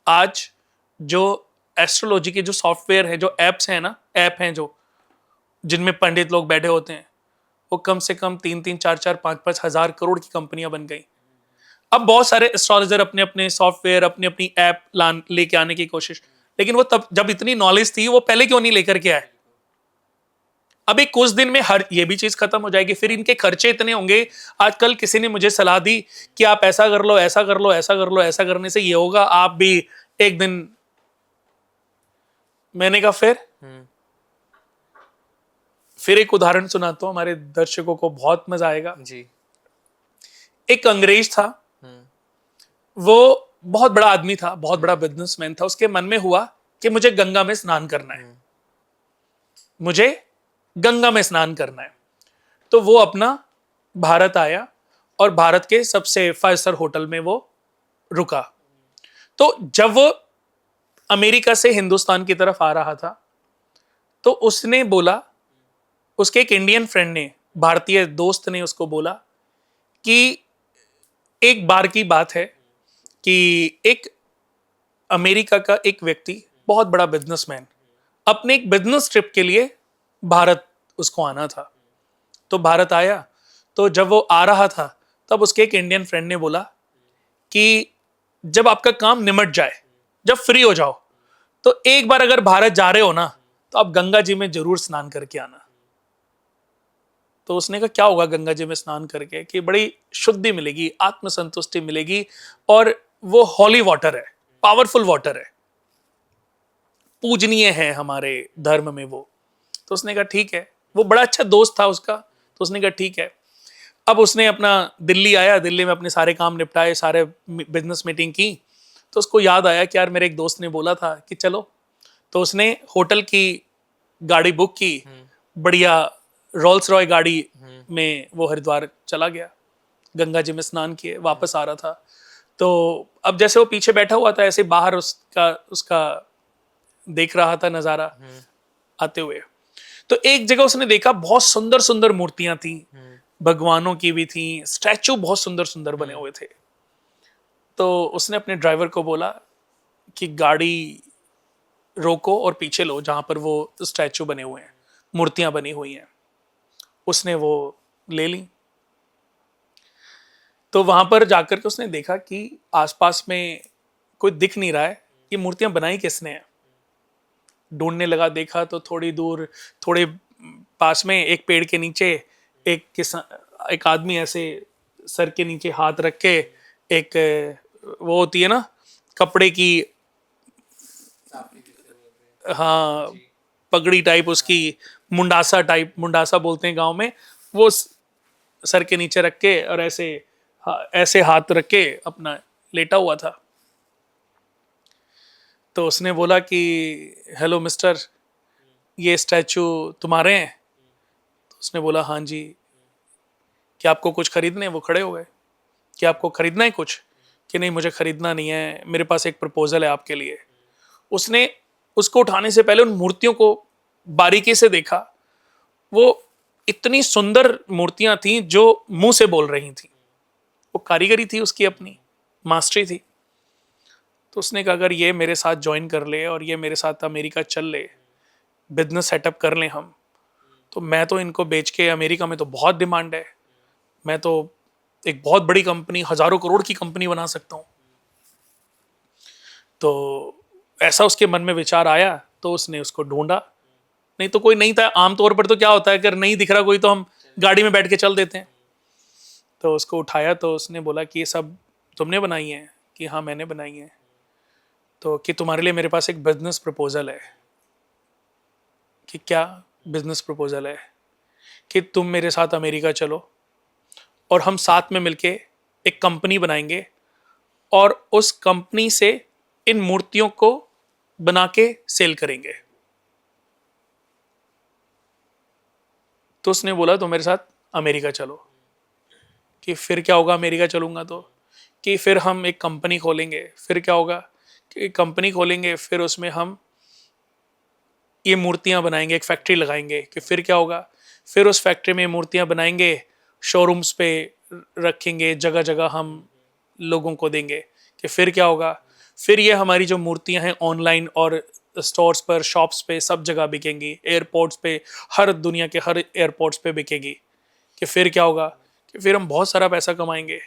आज जो एस्ट्रोलॉजी के जो सॉफ्टवेयर है, जो एप्स हैं ना, ऐप हैं जो जिनमें पंडित लोग बैठे होते हैं, वो कम से कम 3-3, 4-4, 5-5 हजार करोड़ की कंपनियां बन गई। अब बहुत सारे एस्ट्रोलॉजर अपने अपने सॉफ्टवेयर, अपनी अपनी ऐप लेके आने की कोशिश, लेकिन वो तब जब इतनी नॉलेज थी वो पहले क्यों नहीं लेकर के आए? अभी कुछ दिन में हर ये भी चीज खत्म हो जाएगी, फिर इनके खर्चे इतने होंगे। आजकल किसी ने मुझे सलाह दी कि आप ऐसा कर लो, ऐसा कर लो, ऐसा कर लो, ऐसा करने से ये होगा, आप भी एक दिन। मैंने कहा फिर एक उदाहरण सुनाता हूं, हमारे दर्शकों को बहुत मजा आएगा जी। एक अंग्रेज था, वो बहुत बड़ा आदमी था, बहुत बड़ा बिजनेसमैन था। उसके मन में हुआ कि मुझे गंगा में स्नान करना है, मुझे गंगा में स्नान करना है। तो वो अपना भारत आया और भारत के सबसे 5 स्टार होटल में वो रुका। तो जब वो अमेरिका से हिंदुस्तान की तरफ आ रहा था तो उसने बोला, उसके एक इंडियन फ्रेंड ने, भारतीय दोस्त ने उसको बोला कि एक बार की बात है कि एक अमेरिका का एक व्यक्ति, बहुत बड़ा बिजनेसमैन, अपने एक बिजनेस ट्रिप के लिए भारत उसको आना था। तो भारत आया, तो जब वो आ रहा था तब उसके एक इंडियन फ्रेंड ने बोला कि जब आपका काम निमट जाए, जब फ्री हो जाओ, तो एक बार अगर भारत जा रहे हो ना, तो आप गंगा जी में जरूर स्नान करके आना। तो उसने कहा क्या होगा गंगा जी में स्नान करके? कि बड़ी शुद्धि मिलेगी, आत्मसंतुष्टि मिलेगी, और वो हॉली वाटर है, पावरफुल वाटर है, पूजनीय है हमारे धर्म में वो। तो उसने कहा ठीक है, वो बड़ा अच्छा दोस्त था उसका, तो उसने कहा ठीक है। अब उसने अपना दिल्ली आया, दिल्ली में अपने सारे काम निपटाए, सारे बिजनेस मीटिंग की, तो उसको याद आया कि यार मेरे एक दोस्त ने बोला था कि चलो, तो उसने होटल की गाड़ी बुक की, बढ़िया रोल्स रॉय गाड़ी में वो हरिद्वार चला गया, गंगा जी में स्नान किए, वापस आ रहा था। तो अब जैसे वो पीछे बैठा हुआ था, ऐसे बाहर उसका उसका देख रहा था नजारा आते हुए। तो एक जगह उसने देखा बहुत सुंदर सुंदर मूर्तियां थी, भगवानों की भी थी, स्टैचू बहुत सुंदर सुंदर बने हुए थे। तो उसने अपने ड्राइवर को बोला कि गाड़ी रोको और पीछे लो, जहां पर वो स्टैचू बने हुए हैं, मूर्तियां बनी हुई हैं। उसने वो ले ली। तो वहां पर जाकर के उसने देखा कि आसपास में कोई दिख नहीं रहा है, ये मूर्तियां बनाई किसने है। ढूंढने लगा, देखा तो थोड़ी दूर, थोड़े पास में एक पेड़ के नीचे एक आदमी ऐसे सर के नीचे हाथ रख के, एक वो होती है ना कपड़े की, हाँ, पगड़ी टाइप उसकी, मुंडासा टाइप, मुंडासा बोलते हैं गांव में, वो सर के नीचे रख के और ऐसे हाथ रख के अपना लेटा हुआ था। तो उसने बोला कि हेलो मिस्टर, ये स्टैचू तुम्हारे हैं? तो उसने बोला हाँ जी। क्या आपको कुछ खरीदने हैं? वो खड़े हो गए। क्या आपको खरीदना है कुछ? कि नहीं मुझे खरीदना नहीं है, मेरे पास एक प्रपोजल है आपके लिए। उसने उसको उठाने से पहले उन मूर्तियों को बारीकी से देखा। वो इतनी सुंदर मूर्तियां थीं जो मुंह से बोल रही थी, वो कारीगरी थी उसकी, अपनी मास्टरी थी। तो उसने कहा अगर ये मेरे साथ ज्वाइन कर ले और ये मेरे साथ अमेरिका चल ले, बिजनेस सेटअप कर लें हम, तो मैं तो इनको बेच के, अमेरिका में तो बहुत डिमांड है, मैं तो एक बहुत बड़ी कंपनी, हजारों करोड़ की कंपनी बना सकता हूँ। तो ऐसा उसके मन में विचार आया, तो उसने उसको ढूंढा। नहीं तो कोई नहीं था, आमतौर पर तो क्या होता है, अगर नहीं दिख रहा कोई तो हम गाड़ी में बैठ के चल देते हैं। तो उसको उठाया, तो उसने बोला कि ये सब तुमने बनाई है? कि हाँ मैंने बनाई है। तो कि तुम्हारे लिए मेरे पास एक बिजनेस प्रपोजल है। कि क्या बिजनेस प्रपोजल है? कि तुम मेरे साथ अमेरिका चलो और हम साथ में मिलके एक कंपनी बनाएंगे, और उस कंपनी से इन मूर्तियों को बना के सेल करेंगे। तो उसने बोला तो मेरे साथ अमेरिका चलो। कि फिर क्या होगा अमेरिका चलूंगा तो? कि फिर हम एक कंपनी खोलेंगे। फिर क्या होगा? कि कंपनी खोलेंगे, फिर उसमें हम ये मूर्तियां बनाएंगे, एक फैक्ट्री लगाएंगे। कि फिर क्या होगा? फिर उस फैक्ट्री में मूर्तियां बनाएंगे, शोरूम्स पे रखेंगे, जगह जगह हम लोगों को देंगे। कि फिर क्या होगा? फिर ये हमारी जो मूर्तियां हैं ऑनलाइन और स्टोर्स पर, शॉप्स पे, सब जगह बिकेंगी, एयरपोर्ट्स पे, हर दुनिया के हर एयरपोर्ट्स पे बिकेगी। कि फिर क्या होगा? कि फिर हम बहुत सारा पैसा कमाएंगे।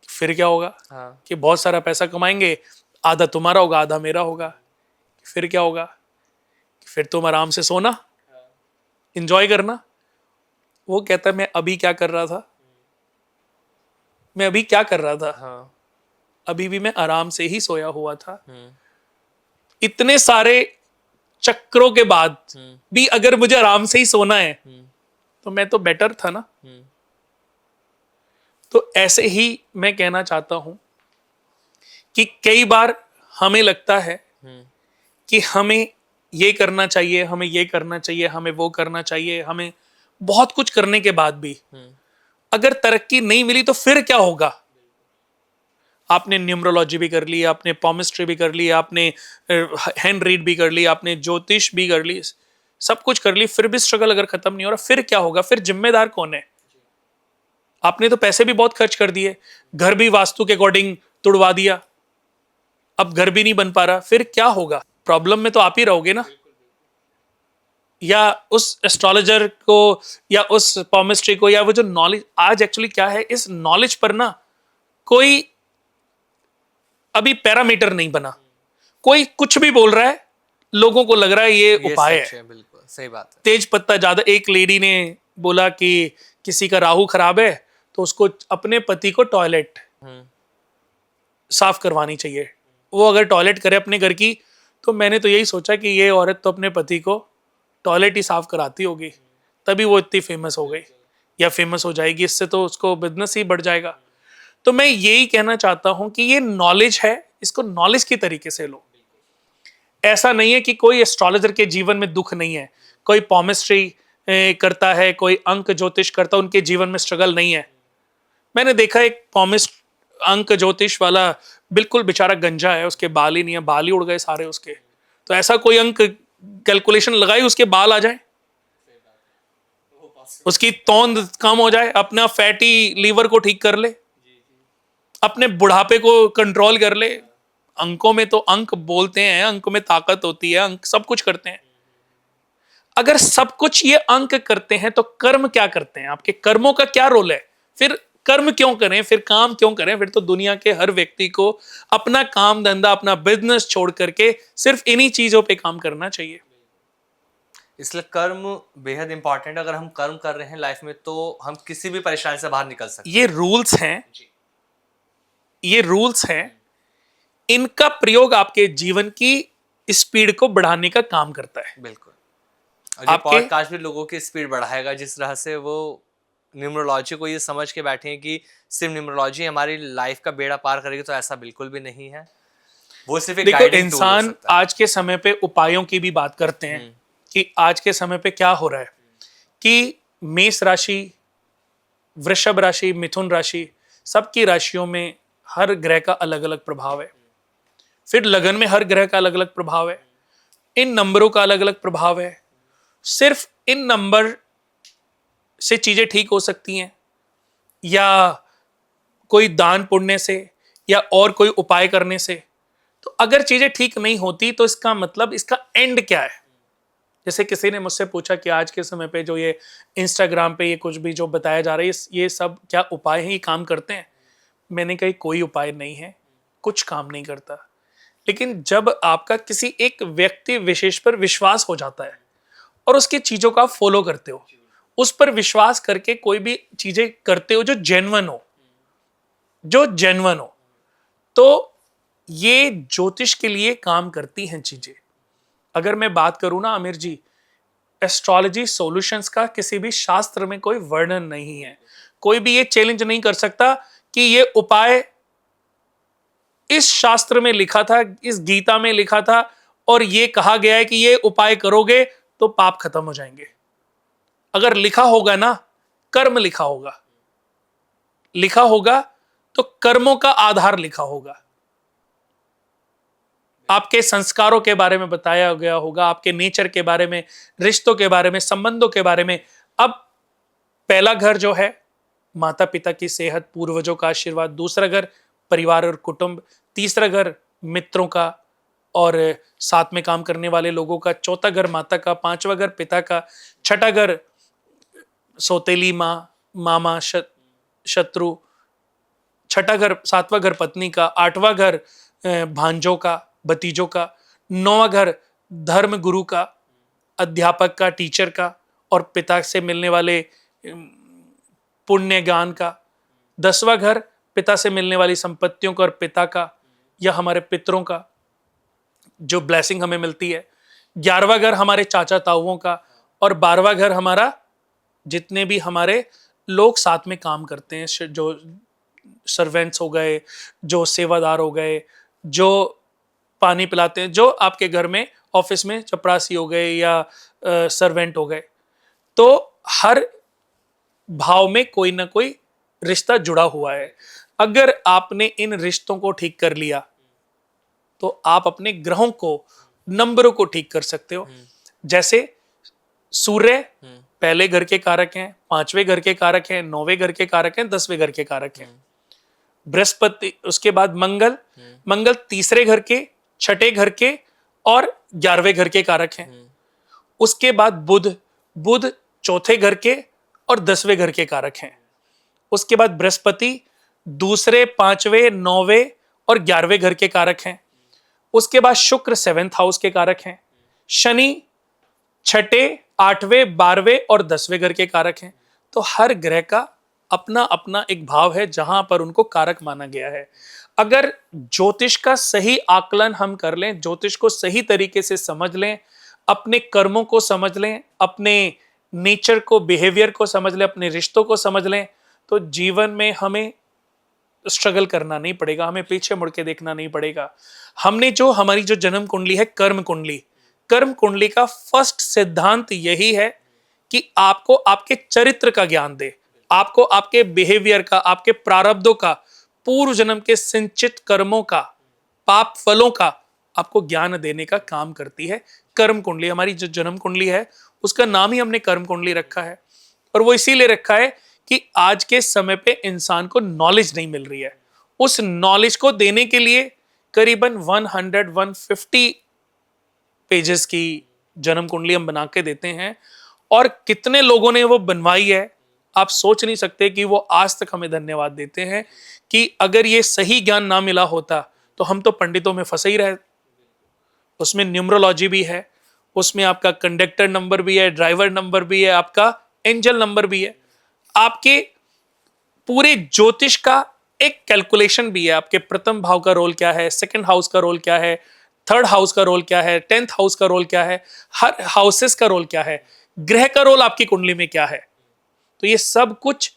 फिर क्या होगा? हाँ। कि बहुत सारा पैसा कमाएंगे, आधा तुम्हारा होगा, आधा मेरा होगा। फिर क्या होगा? फिर तुम आराम से सोना, इंजॉय करना। वो कहता है मैं अभी क्या कर रहा था, मैं अभी क्या कर रहा था, हाँ। अभी भी मैं आराम से ही सोया हुआ था। इतने सारे चक्रों के बाद भी अगर मुझे आराम से ही सोना है, तो मैं तो बेटर था ना। तो ऐसे ही मैं कहना चाहता हूं कि कई बार हमें लगता है कि हमें ये करना चाहिए, हमें ये करना चाहिए, हमें वो करना चाहिए, हमें बहुत कुछ करने के बाद भी अगर तरक्की नहीं मिली तो फिर क्या होगा? आपने न्यूमरोलॉजी भी कर ली, आपने पॉमिस्ट्री भी कर ली, आपने हैंड रीड भी कर ली, आपने ज्योतिष भी कर ली, सब कुछ कर ली, फिर भी स्ट्रगल अगर खत्म नहीं हो रहा, फिर क्या होगा? फिर जिम्मेदार कौन है? आपने तो पैसे भी बहुत खर्च कर दिए, घर भी वास्तु के अकॉर्डिंग तुड़वा दिया, अब घर भी नहीं बन पा रहा, फिर क्या होगा? प्रॉब्लम में तो आप ही रहोगे ना। या उस एस्ट्रोलॉजर को या उस पॉमिस्ट्री को या वो जो नॉलेज आज एक्चुअली क्या है, इस नॉलेज पर ना कोई अभी पैरामीटर नहीं बना। कोई कुछ भी बोल रहा है, लोगों को लग रहा है ये उपाय सच है। बिल्कुल सही बात है। तेज पत्ता ज्यादा, एक लेडी ने बोला कि किसी का राहु खराब है तो उसको अपने पति को टॉयलेट साफ करवानी चाहिए। वो अगर टॉयलेट करे अपने घर की, तो मैंने तो यही सोचा कि ये औरत तो अपने पति को टॉयलेट ही साफ कराती होगी, तभी वो इतनी फेमस हो गई या फेमस हो जाएगी। इससे तो उसको बिजनेस ही बढ़ जाएगा। तो मैं यही कहना चाहता हूं कि ये नॉलेज है, इसको नॉलेज की तरीके से लो। ऐसा नहीं है कि कोई एस्ट्रोलॉजर के जीवन में दुख नहीं है, कोई पॉमिस्ट्री करता है, कोई अंक ज्योतिष करता है, उनके जीवन में स्ट्रगल नहीं है। मैंने देखा एक पॉमिस्ट अंक ज्योतिष वाला बिल्कुल बेचारा गंजा है, उसके बाल ही नहीं है, बाल ही उड़ गए सारे उसके। तो ऐसा कोई अंक कैलकुलेशन लगाई उसके बाल आ जाए, उसकी तौंद कम हो जाए, अपना फैटी लीवर को ठीक कर ले, अपने बुढ़ापे को कंट्रोल कर ले। अंकों में तो अंक बोलते हैं, अंक में ताकत होती है, अंक सब कुछ करते हैं। अगर सब कुछ ये अंक करते हैं तो कर्म क्या करते हैं? आपके कर्मों का क्या रोल है? फिर कर्म क्यों करें, फिर काम क्यों करें? फिर तो दुनिया के हर व्यक्ति को अपना काम धंधा, अपना बिजनेस छोड़ करके सिर्फ इन्हीं चीजों पे काम करना चाहिए। इसलिए कर्म बेहद इंपॉर्टेंट। अगर हम कर्म कर रहे हैं लाइफ में तो हम किसी भी परेशानी से बाहर निकल सकते ये रूल्स हैं, ये रूल्स हैं, इनका प्रयोग आपके जीवन की स्पीड को बढ़ाने का काम करता है। हैं। बिल्कुल। और ये आपके पॉडकास्ट भी लोगों की स्पीड बढ़ाएगा, जिस तरह से वो न्यूमरोलॉजी को ये समझ के बैठे हैं कि सिर्फ न्यूमरोलॉजी हमारी लाइफ का बेड़ा पार करेगी, तो ऐसा बिल्कुल भी नहीं है। वो सिर्फ एक देखो, गाइडिंग टूल हो इंसान सकता है। आज के समय पे उपायों की भी बात करते हैं कि आज के समय पे क्या हो रहा है कि मेष राशि, वृषभ राशि, मिथुन राशि, सबकी राशियों में हर ग्रह का अलग अलग प्रभाव है। फिर लगन में हर ग्रह का अलग अलग प्रभाव है, इन नंबरों का अलग अलग प्रभाव है। सिर्फ इन नंबर से चीजें ठीक हो सकती हैं या कोई दान पुण्य से या और कोई उपाय करने से। तो अगर चीजें ठीक नहीं होती तो इसका मतलब, इसका एंड क्या है? जैसे किसी ने मुझसे पूछा कि आज के समय पे जो ये इंस्टाग्राम पे ये कुछ भी जो बताया जा रहा है, ये सब क्या उपाय हैं, ये काम करते हैं? मैंने कहा कोई उपाय नहीं है, कुछ काम नहीं करता। लेकिन जब आपका किसी एक व्यक्ति विशेष पर विश्वास हो जाता है और उसकी चीजों का फॉलो करते हो, उस पर विश्वास करके कोई भी चीजें करते हो जो जेन्युइन हो, जो जेन्युइन हो, तो ये ज्योतिष के लिए काम करती हैं चीजें। अगर मैं बात करूं ना आमिर जी, एस्ट्रोलॉजी सॉल्यूशंस का किसी भी शास्त्र में कोई वर्णन नहीं है। कोई भी ये चैलेंज नहीं कर सकता कि ये उपाय इस शास्त्र में लिखा था, इस गीता में लिखा था और ये कहा गया है कि ये उपाय करोगे तो पाप खत्म हो जाएंगे। अगर लिखा होगा ना, कर्म लिखा होगा, लिखा होगा तो कर्मों का आधार लिखा होगा। आपके संस्कारों के बारे में बताया गया होगा, आपके नेचर के बारे में, रिश्तों के बारे में, संबंधों के बारे में। अब पहला घर जो है माता पिता की सेहत, पूर्वजों का आशीर्वाद, दूसरा घर परिवार और कुटुंब, तीसरा घर मित्रों का और साथ में काम करने वाले लोगों का, चौथा घर माता का, पांचवा घर पिता का, छठा घर सौतेली माँ, मामा, शत्रु, छठा घर, सातवां घर पत्नी का, आठवां घर भांजों का, भतीजों का, नौवां घर धर्म गुरु का, अध्यापक का, टीचर का और पिता से मिलने वाले पुण्य ज्ञान का, 10वां घर पिता से मिलने वाली संपत्तियों का और पिता का या हमारे पितरों का जो ब्लेसिंग हमें मिलती है, 11वां घर हमारे चाचा ताऊओं का और 12वां घर हमारा जितने भी हमारे लोग साथ में काम करते हैं, जो सर्वेंट्स हो गए, जो सेवादार हो गए, जो पानी पिलाते हैं, जो आपके घर में ऑफिस में चपरासी हो गए या सर्वेंट हो गए। तो हर भाव में कोई ना कोई रिश्ता जुड़ा हुआ है। अगर आपने इन रिश्तों को ठीक कर लिया तो आप अपने ग्रहों को, नंबरों को ठीक कर सकते हो। जैसे सूर्य पहले घर के कारक हैं, 5वें घर के कारक हैं, 9वें घर के कारक हैं, 10वें घर के कारक हैं। बृहस्पति, उसके बाद मंगल, मंगल तीसरे घर के, छठे घर के और 11वें घर के कारक हैं। उसके बाद बुध, बुध चौथे घर के और 10वें घर के कारक हैं। उसके बाद बृहस्पति दूसरे, 5वें, 9वें और 11वें घर के कारक हैं। उसके बाद शुक्र 7th हाउस के कारक हैं। शनि छठे, 8वें, 12वें और 10वें घर के कारक हैं। तो हर ग्रह का अपना अपना एक भाव है जहां पर उनको कारक माना गया है। अगर ज्योतिष का सही आकलन हम कर लें, ज्योतिष को सही तरीके से समझ लें, अपने कर्मों को समझ लें, अपने नेचर को, बिहेवियर को समझ लें, अपने रिश्तों को समझ लें, तो जीवन में हमें स्ट्रगल करना नहीं पड़ेगा, हमें पीछे मुड़ के देखना नहीं पड़ेगा। हमने जो हमारी जो जन्म कुंडली है, कर्म कुंडली, कर्म कुंडली का फर्स्ट सिद्धांत यही है कि आपको आपके चरित्र का ज्ञान दे, आपको आपके बिहेवियर का, आपके प्रारब्धों का, पूर्व जन्म के संचित कर्मों का, पाप फलों का आपको ज्ञान देने का काम करती है कर्म कुंडली। हमारी जो जन्म कुंडली है उसका नाम ही हमने कर्म कुंडली रखा है, और वो इसीलिए रखा है कि आज के समय पे इंसान को नॉलेज नहीं मिल रही है। उस नॉलेज को देने के लिए करीबन 150 पेजेस की जन्म कुंडली हम बना के देते हैं, और कितने लोगों ने वो बनवाई है आप सोच नहीं सकते कि वो आज तक हमें धन्यवाद देते हैं कि अगर ये सही ज्ञान ना मिला होता तो हम तो पंडितों में फंसे ही रहे। उसमें न्यूमरोलॉजी भी है, उसमें आपका कंडक्टर नंबर भी है, ड्राइवर नंबर भी है, आपका एंजल नंबर भी है, आपके पूरे ज्योतिष का एक कैलकुलेशन भी है। आपके प्रथम भाव का रोल क्या है, सेकंड हाउस का रोल क्या है, थर्ड हाउस का रोल क्या है, 10th हाउस का रोल क्या है, हर हाउसेस का रोल क्या है, ग्रह का रोल आपकी कुंडली में क्या है। तो ये सब कुछ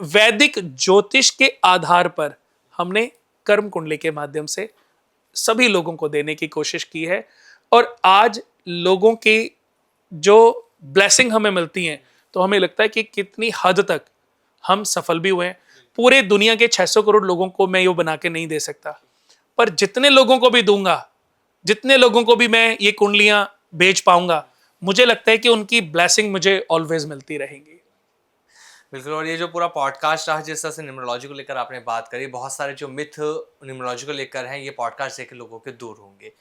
वैदिक ज्योतिष के आधार पर हमने कर्म कुंडली के माध्यम से सभी लोगों को देने की कोशिश की है, और आज लोगों की जो ब्लेसिंग हमें मिलती है तो हमें लगता है कि कितनी हद तक हम सफल भी हुए हैं। पूरे दुनिया के 600 करोड़ लोगों को मैं ये बना के नहीं दे सकता, पर जितने लोगों को भी दूंगा, जितने लोगों को भी मैं ये कुंडलियां बेच पाऊंगा, मुझे लगता है कि उनकी ब्लेसिंग मुझे ऑलवेज मिलती रहेंगी। बिल्कुल। और ये जो पूरा पॉडकास्ट रहा, जिस तरह से न्यूमरोलॉजी को लेकर आपने बात करी, बहुत सारे जो मिथ न्यूमरोलॉजी को लेकर हैं ये पॉडकास्ट देख के लोगों के दूर होंगे।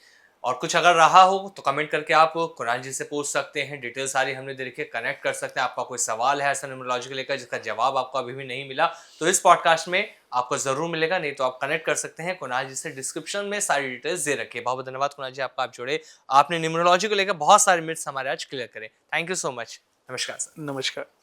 और कुछ अगर रहा हो तो कमेंट करके आप कुणाल जी से पूछ सकते हैं, डिटेल सारी हमने दे रखी है, कनेक्ट कर सकते हैं। आपका कोई सवाल है ऐसा न्यूमरोलॉजी को लेकर जिसका जवाब आपको अभी भी नहीं मिला तो इस पॉडकास्ट में आपको जरूर मिलेगा, नहीं तो आप कनेक्ट कर सकते हैं कुणाल जी से। डिस्क्रिप्शन में सारी डिटेल्स दे रखी है। बहुत बहुत धन्यवाद कुणाल जी आपका, आप जुड़े, आपने न्यूमरोलॉजी को लेकर बहुत सारे मिथ्स हमारे आज क्लियर करे। Thank you so much. नमस्कार सर। नमस्कार।